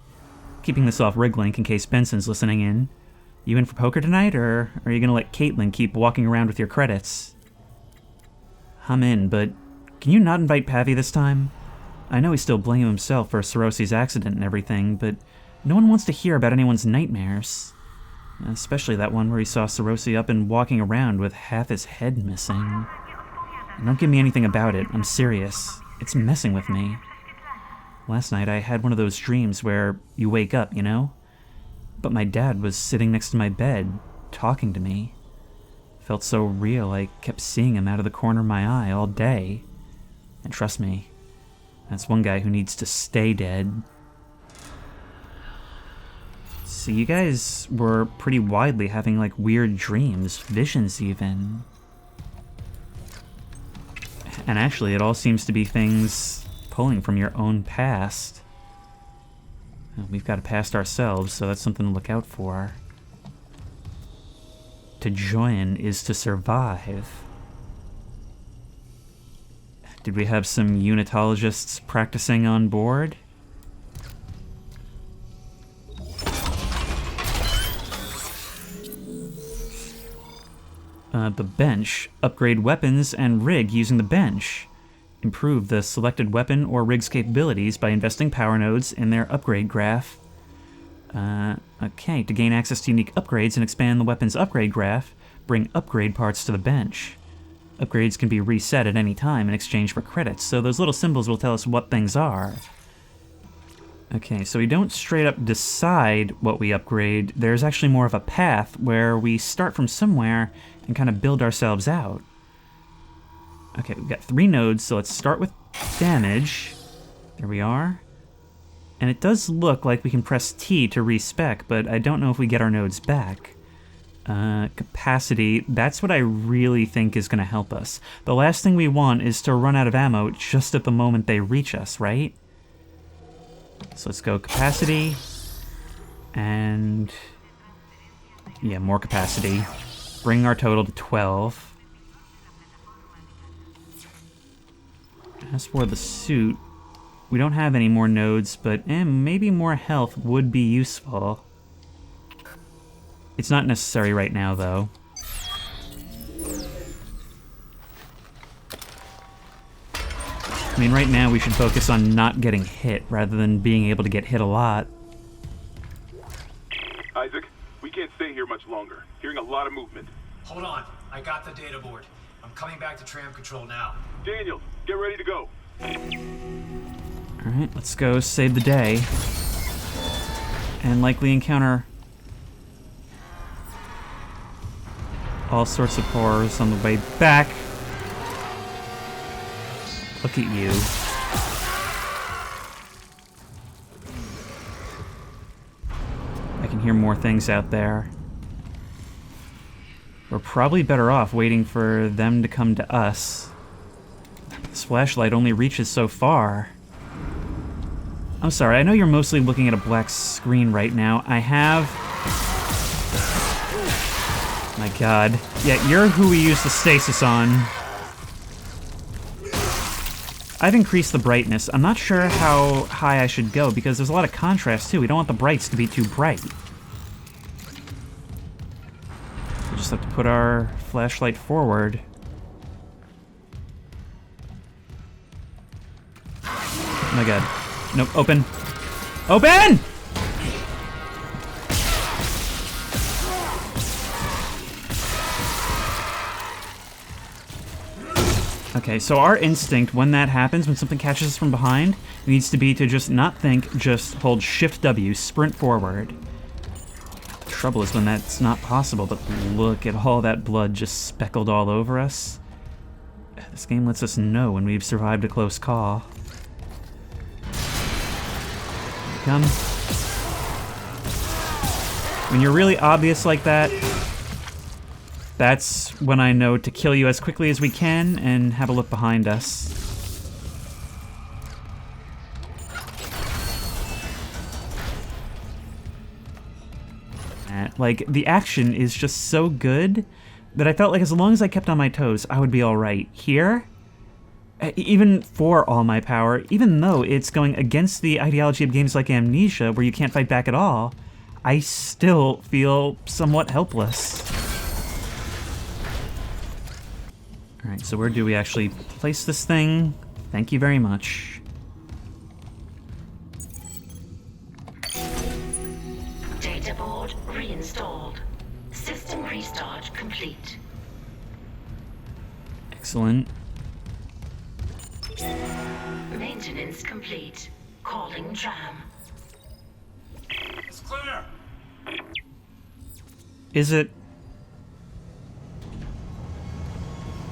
Keeping this off Riglink in case Benson's listening in. You in for poker tonight, or are you gonna let Caitlin keep walking around with your credits? I'm in, but can you not invite Pavi this time? I know he's still blaming himself for Sorosi's accident and everything, but no one wants to hear about anyone's nightmares. Especially that one where he saw Sorosi up and walking around with half his head missing. And don't give me anything about it, I'm serious. It's messing with me. Last night I had one of those dreams where you wake up, you know? But my dad was sitting next to my bed, talking to me. Felt so real, I kept seeing him out of the corner of my eye all day. And trust me, that's one guy who needs to stay dead. So you guys were pretty widely having like weird dreams, visions even. And actually it all seems to be things pulling from your own past. We've got a past ourselves, so that's something to look out for. To join is to survive. Did we have some unitologists practicing on board? The bench. Upgrade weapons and rig using the bench. Improve the selected weapon or rig's capabilities by investing power nodes in their upgrade graph. Okay, to gain access to unique upgrades and expand the weapon's upgrade graph, bring upgrade parts to the bench. Upgrades can be reset at any time in exchange for credits, so those little symbols will tell us what things are. Okay, so we don't straight up decide what we upgrade. There's actually more of a path where we start from somewhere and kind of build ourselves out. Okay, we've got 3 nodes, so let's start with damage. There we are. And it does look like we can press T to respec, but I don't know if we get our nodes back. Capacity, that's what I really think is going to help us. The last thing we want is to run out of ammo just at the moment they reach us, right? So let's go capacity, and yeah, more capacity. Bring our total to 12. As for the suit, we don't have any more nodes, but maybe more health would be useful. It's not necessary right now, though. I mean, right now we should focus on not getting hit, rather than being able to get hit a lot. Isaac, we can't stay here much longer. Hearing a lot of movement. Hold on. I got the data board. I'm coming back to tram control now. Daniel, get ready to go. Alright, let's go save the day. And likely encounter all sorts of horrors on the way back. Look at you. I can hear more things out there. We're probably better off waiting for them to come to us. This flashlight only reaches so far. I'm sorry, I know you're mostly looking at a black screen right now. I have... My god. Yeah, you're who we use the stasis on. I've increased the brightness. I'm not sure how high I should go, because there's a lot of contrast, too. We don't want the brights to be too bright. We'll just have to put our flashlight forward. Oh my god. Nope, open. Open! Okay, so our instinct when that happens, when something catches us from behind, needs to be to just not think, just hold Shift W, sprint forward. The trouble is when that's not possible, but look at all that blood just speckled all over us. This game lets us know when we've survived a close call. Come. When you're really obvious like that, that's when I know to kill you as quickly as we can and have a look behind us. Like, the action is just so good that I felt like as long as I kept on my toes, I would be alright. Here, even for all my power, even though it's going against the ideology of games like Amnesia, where you can't fight back at all, I still feel somewhat helpless. Alright, so where do we actually place this thing? Thank you very much. Data board reinstalled. System restart complete. Excellent. Maintenance complete. Calling tram. It's clear. Is it?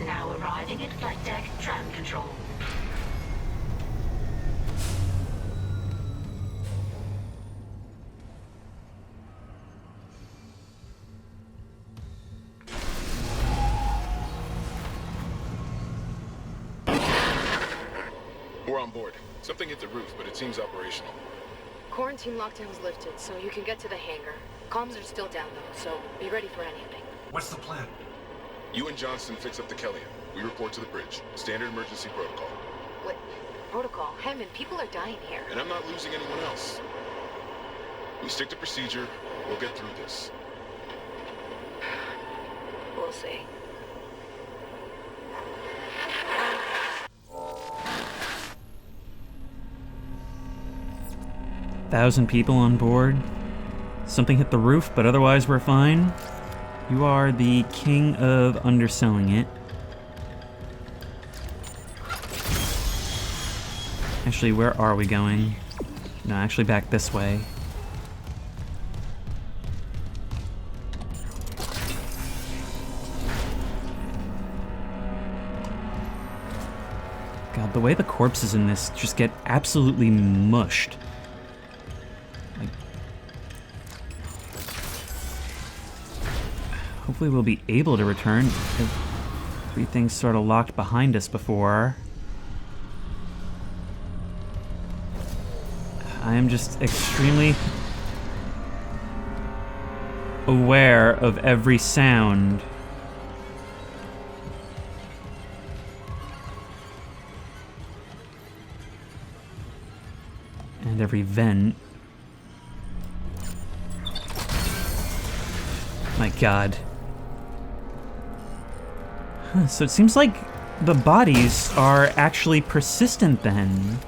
Now arriving at flight deck tram control. We're on board. Something hit the roof, but it seems operational. Quarantine lockdown's lifted, so you can get to the hangar. Comms are still down though, so be ready for anything. What's the plan? You and Johnston fix up the Kellyan. We report to the bridge. Standard emergency protocol. What? Protocol? Hammond, people are dying here. And I'm not losing anyone else. We stick to procedure. We'll get through this. We'll see. Thousand people on board. Something hit the roof, but otherwise we're fine. You are the king of underselling it. Actually, where are we going? No, actually back this way. God, the way the corpses in this just get absolutely mushed. Like, hopefully we'll be able to return. Everything's sort of locked behind us before. I am just extremely aware of every sound. And every vent. My God. Huh, so it seems like the bodies are actually persistent then.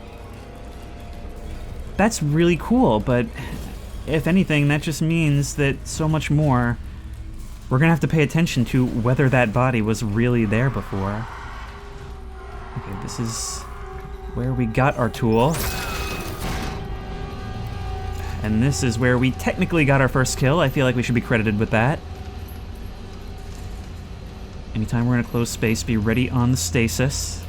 That's really cool, but if anything, that just means that so much more we're gonna have to pay attention to whether that body was really there before. Okay, this is where we got our tool. And this is where we technically got our first kill. I feel like we should be credited with that. Anytime we're in a closed space, be ready on the stasis.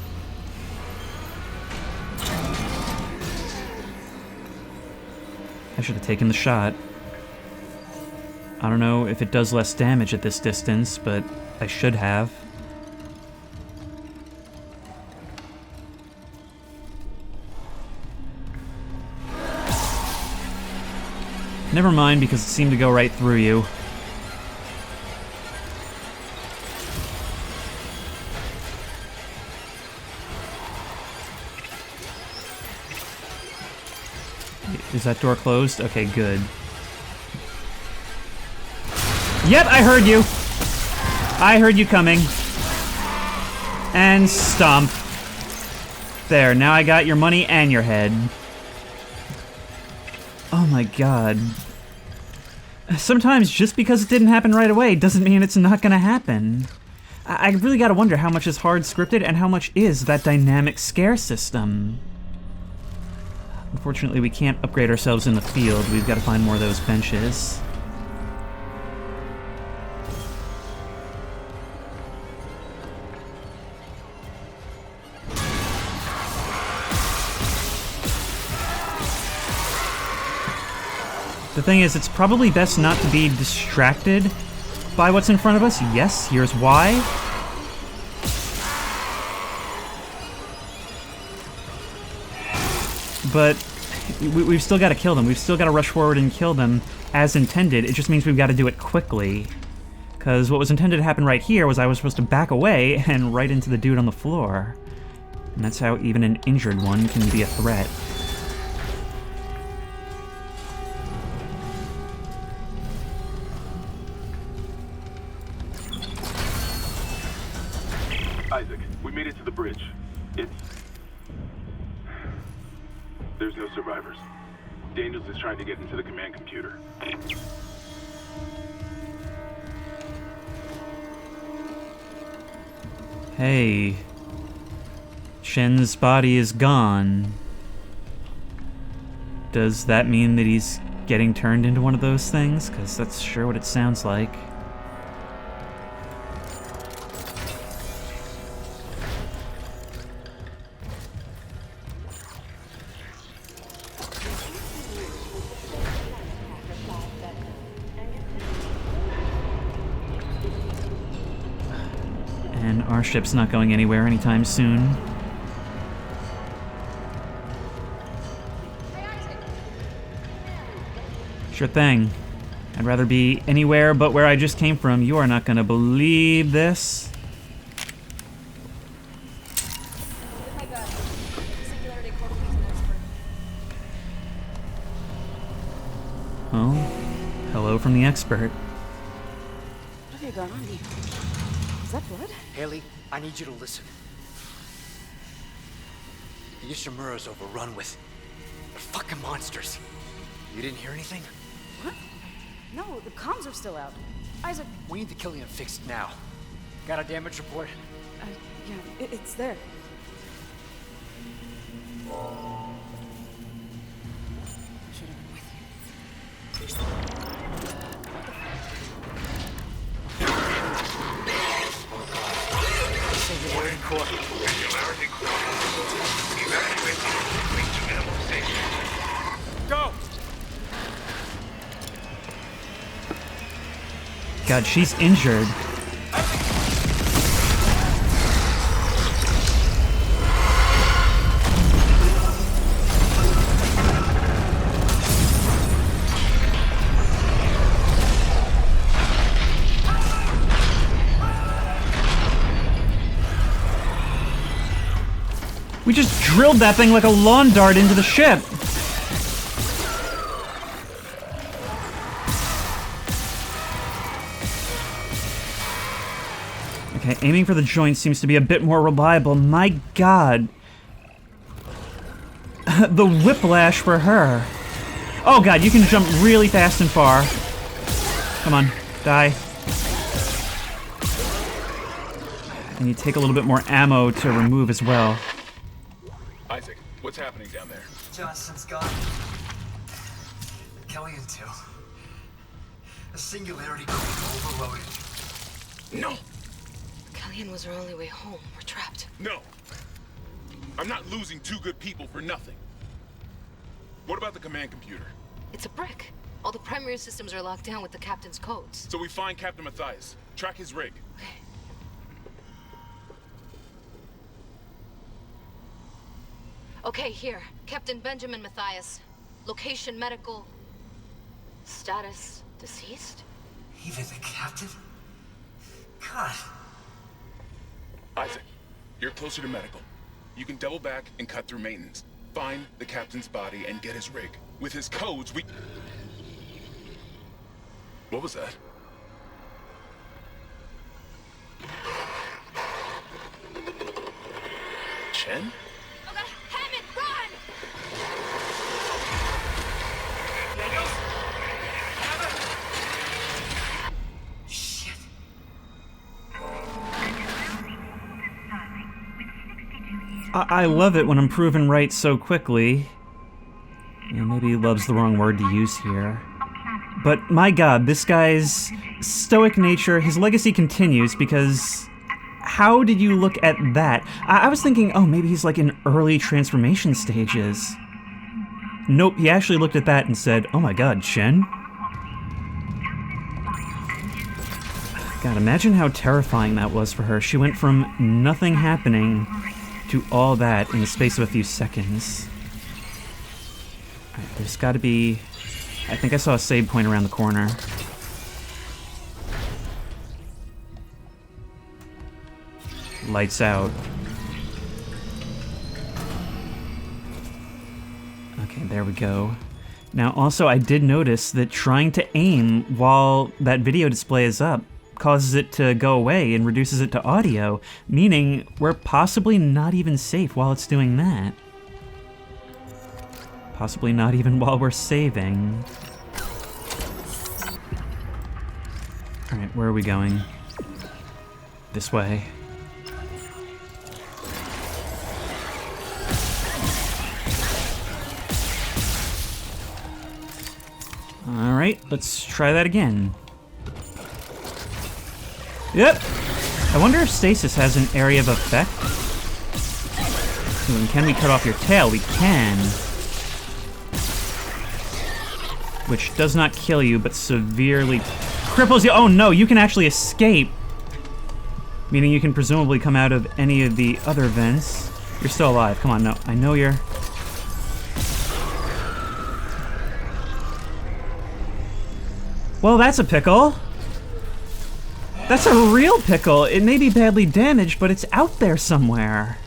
I should have taken the shot. I don't know if it does less damage at this distance, but I should have. Never mind, because it seemed to go right through you. Is that door closed? Okay, good. Yep, I heard you! I heard you coming. And stomp. There, now I got your money and your head. Oh my God. Sometimes just because it didn't happen right away doesn't mean it's not gonna happen. I really gotta wonder how much is hard scripted and how much is that dynamic scare system. Unfortunately, we can't upgrade ourselves in the field. We've got to find more of those benches. The thing is, it's probably best not to be distracted by what's in front of us. Yes, here's why. But we've still got to kill them. We've still got to rush forward and kill them as intended. It just means we've got to do it quickly. Because what was intended to happen right here was I was supposed to back away and right into the dude on the floor. And that's how even an injured one can be a threat. Isaac, we made it to the bridge. There's no survivors. Daniels is trying to get into the command computer. Hey. Shen's body is gone. Does that mean that he's getting turned into one of those things? Because that's sure what it sounds like. And our ship's not going anywhere anytime soon. Sure thing. I'd rather be anywhere but where I just came from. You are not gonna believe this. Oh, hello from the expert. What have you got on you? Is that blood? Haley, I need you to listen. The Ishimura's overrun with fucking monsters. You didn't hear anything? What? No, the comms are still out. Isaac... We need the Killian fixed now. Got a damage report? Yeah, it's there. Should have been with you. Singularity core. Singularity core. Evacuate the to minimal station. Go! God, she's injured. We just drilled that thing like a lawn dart into the ship. Okay, aiming for the joint seems to be a bit more reliable. My God. The whiplash for her. Oh God, you can jump really fast and far. Come on, die. And you take a little bit more ammo to remove as well. Isaac, what's happening down there? Johnson's gone. Killian too. The singularity core overloaded. No! Killian was our only way home. We're trapped. No! I'm not losing two good people for nothing. What about the command computer? It's a brick. All the primary systems are locked down with the captain's codes. So we find Captain Matthias, track his rig. Okay, here. Captain Benjamin Matthias. Location medical. Status deceased? Even the captain? God. Isaac, you're closer to medical. You can double back and cut through maintenance. Find the captain's body and get his rig. With his codes, we... What was that? Chen? Okay, Hammond, run! Shit. I love it when I'm proven right so quickly. Yeah, maybe love's the wrong word to use here. But my God, this guy's stoic nature, his legacy continues because... How did you look at that? I was thinking, oh, maybe he's like in early transformation stages. Nope, he actually looked at that and said, oh my God, Chen? God, imagine how terrifying that was for her. She went from nothing happening to all that in the space of a few seconds. Alright, there's gotta be... I think I saw a save point around the corner. Lights out. Okay, there we go. Now, also, I did notice that trying to aim while that video display is up causes it to go away and reduces it to audio, meaning we're possibly not even safe while it's doing that. Possibly not even while we're saving. Alright, where are we going? This way. Alright, let's try that again. Yep! I wonder if stasis has an area of effect. Ooh, and can we cut off your tail? We can. Which does not kill you, but severely cripples you. Oh no, you can actually escape. Meaning you can presumably come out of any of the other vents. You're still alive. Come on, no. I know you're... Well, that's a pickle. That's a real pickle. It may be badly damaged, but it's out there somewhere.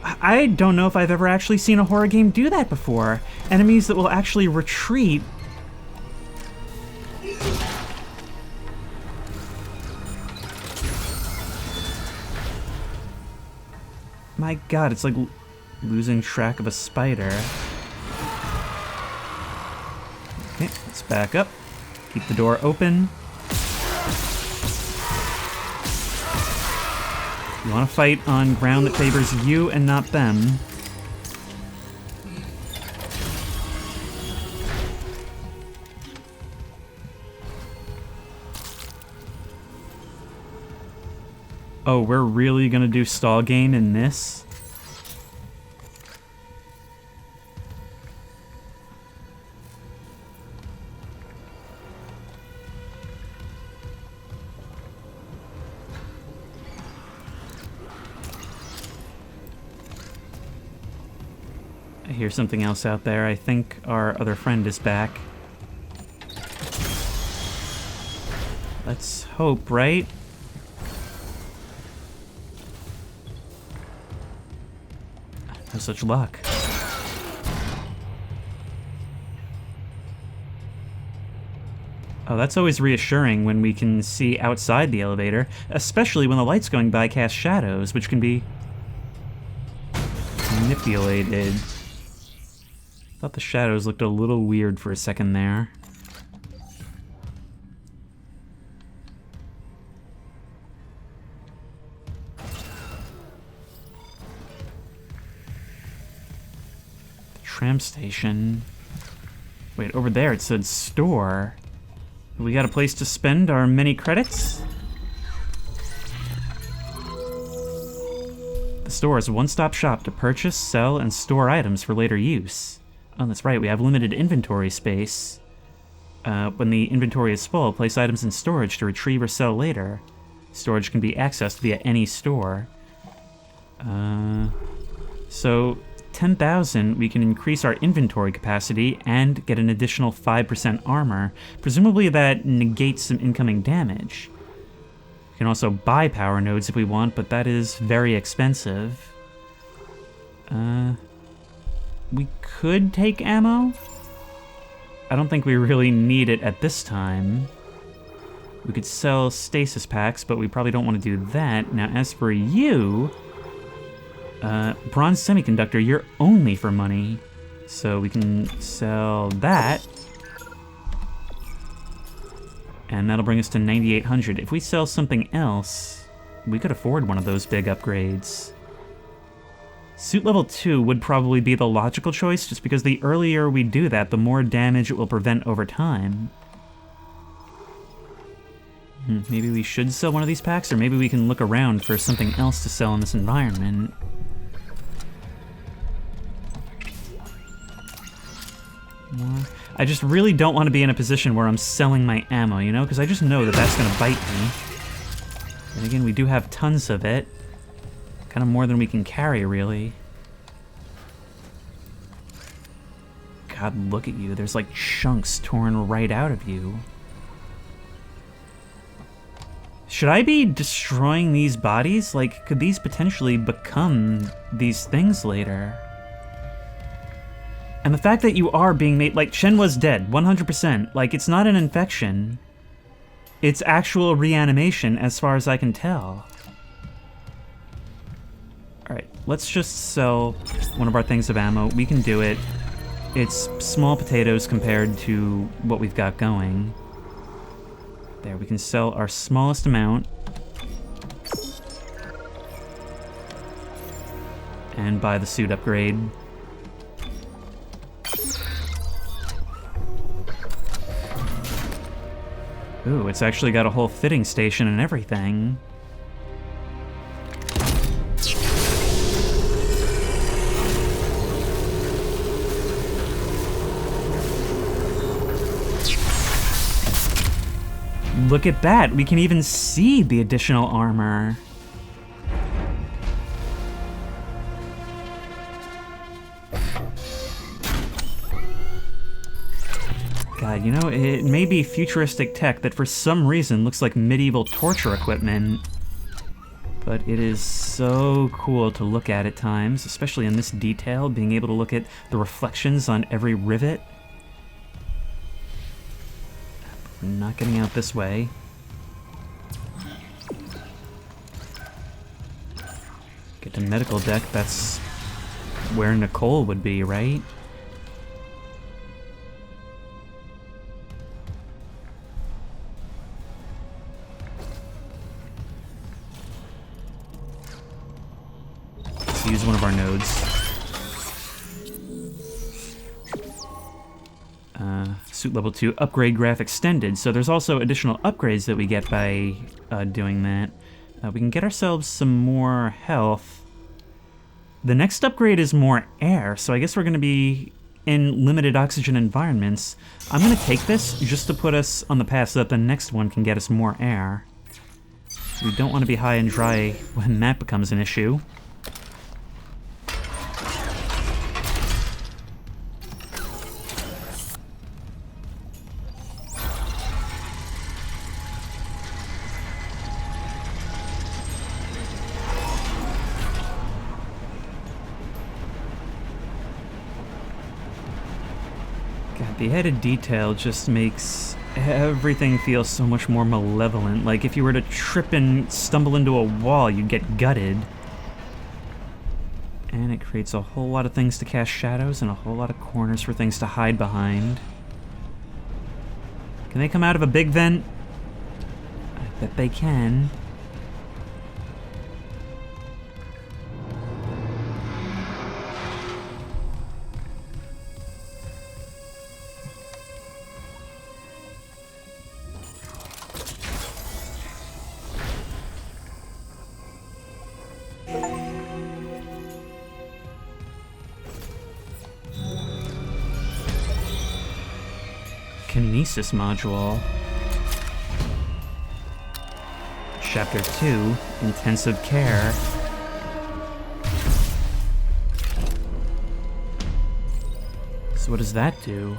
I don't know if I've ever actually seen a horror game do that before. Enemies that will actually retreat. My god, it's like losing track of a spider. Okay, let's back up. Keep the door open. You want to fight on ground that favors you and not them. Oh, we're really gonna do stall game in this? I hear something else out there. I think our other friend is back. Let's hope, right? No such luck. Oh, that's always reassuring when we can see outside the elevator, especially when the lights going by cast shadows, which can be manipulated. Thought the shadows looked a little weird for a second there. Tram station. Wait, over there it said store. We got a place to spend our many credits? The store is a one-stop shop to purchase, sell, and store items for later use. Oh, that's right, we have limited inventory space. When the inventory is full, place items in storage to retrieve or sell later. Storage can be accessed via any store. So 10,000, we can increase our inventory capacity and get an additional 5% armor. Presumably that negates some incoming damage. We can also buy power nodes if we want, but that is very expensive. We could take ammo? I don't think we really need it at this time. We could sell stasis packs, but we probably don't want to do that. Now, as for you... bronze semiconductor, you're only for money. So we can sell that. And that'll bring us to 9,800. If we sell something else, we could afford one of those big upgrades. Suit level 2 would probably be the logical choice, just because the earlier we do that, the more damage it will prevent over time. Maybe we should sell one of these packs, or maybe we can look around for something else to sell in this environment. I just really don't want to be in a position where I'm selling my ammo, you know? Because I just know that that's going to bite me. And again, we do have tons of it. Kind of more than we can carry, really. God, look at you. There's like chunks torn right out of you. Should I be destroying these bodies? Like, could these potentially become these things later? And the fact that you are being made, like, Shen was dead, 100%. Like, it's not an infection. It's actual reanimation, as far as I can tell. Alright, let's just sell one of our things of ammo. We can do it. It's small potatoes compared to what we've got going. There, we can sell our smallest amount. And buy the suit upgrade. Ooh, it's actually got a whole fitting station and everything. Look at that! We can even see the additional armor. God, you know, it may be futuristic tech that for some reason looks like medieval torture equipment. But it is so cool to look at times, especially in this detail, being able to look at the reflections on every rivet. We're not getting out this way. Get to medical deck, that's where Nicole would be, right? Let's use one of our nodes. Suit level 2, upgrade graph extended. So there's also additional upgrades that we get by doing that. We can get ourselves some more health. The next upgrade is more air, so I guess we're going to be in limited oxygen environments. I'm going to take this just to put us on the path so that the next one can get us more air. We don't want to be high and dry when that becomes an issue. The added detail just makes everything feel so much more malevolent. Like if you were to trip and stumble into a wall, you'd get gutted. And it creates a whole lot of things to cast shadows and a whole lot of corners for things to hide behind. Can they come out of a big vent? I bet they can. Kinesis module. Chapter 2, Intensive Care. So what does that do?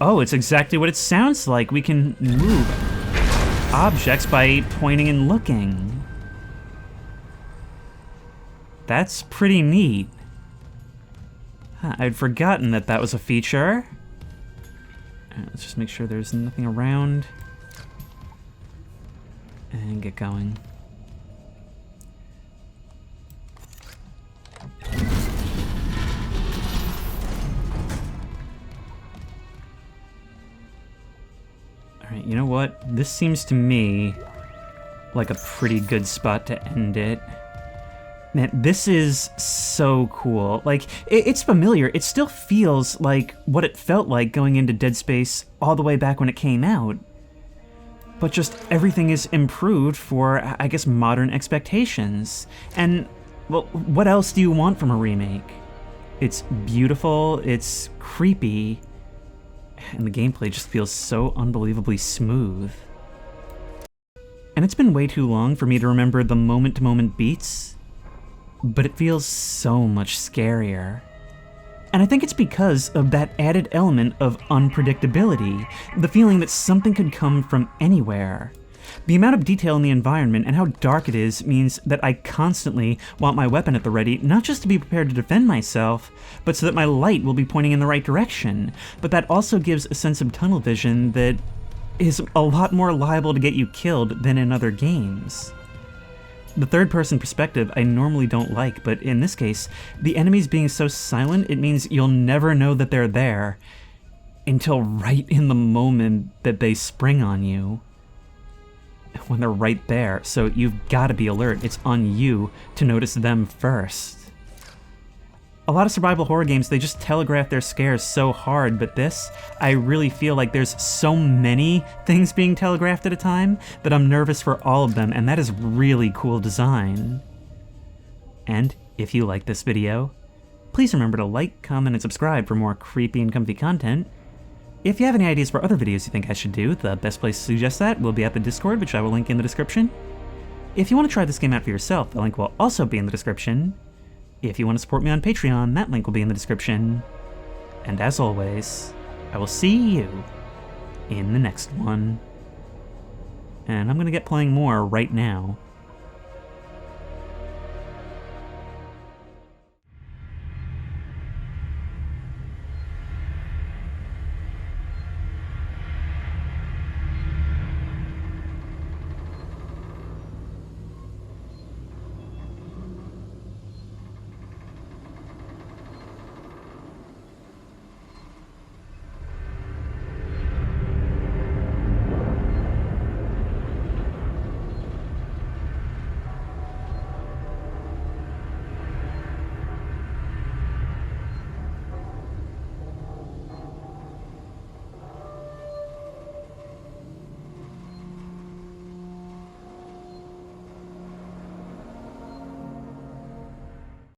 Oh, it's exactly what it sounds like. We can move objects by pointing and looking. That's pretty neat. I'd forgotten that that was a feature. Let's just make sure there's nothing around. And get going. Alright, you know what? This seems to me like a pretty good spot to end it. Man, this is so cool. Like, it's familiar. It still feels like what it felt like going into Dead Space all the way back when it came out. But just everything is improved for, I guess, modern expectations. And, well, what else do you want from a remake? It's beautiful, it's creepy, and the gameplay just feels so unbelievably smooth. And it's been way too long for me to remember the moment-to-moment beats. But it feels so much scarier. And I think it's because of that added element of unpredictability, the feeling that something could come from anywhere. The amount of detail in the environment and how dark it is means that I constantly want my weapon at the ready, not just to be prepared to defend myself, but so that my light will be pointing in the right direction. But that also gives a sense of tunnel vision that is a lot more liable to get you killed than in other games. The third-person perspective I normally don't like, but in this case, the enemies being so silent, it means you'll never know that they're there until right in the moment that they spring on you. When they're right there, so you've got to be alert. It's on you to notice them first. A lot of survival horror games, they just telegraph their scares so hard, but this, I really feel like there's so many things being telegraphed at a time that I'm nervous for all of them, and that is really cool design. And if you like this video, please remember to like, comment, and subscribe for more creepy and comfy content. If you have any ideas for other videos you think I should do, the best place to suggest that will be at the Discord, which I will link in the description. If you want to try this game out for yourself, the link will also be in the description. If you want to support me on Patreon, that link will be in the description. And as always, I will see you in the next one. And I'm going to get playing more right now.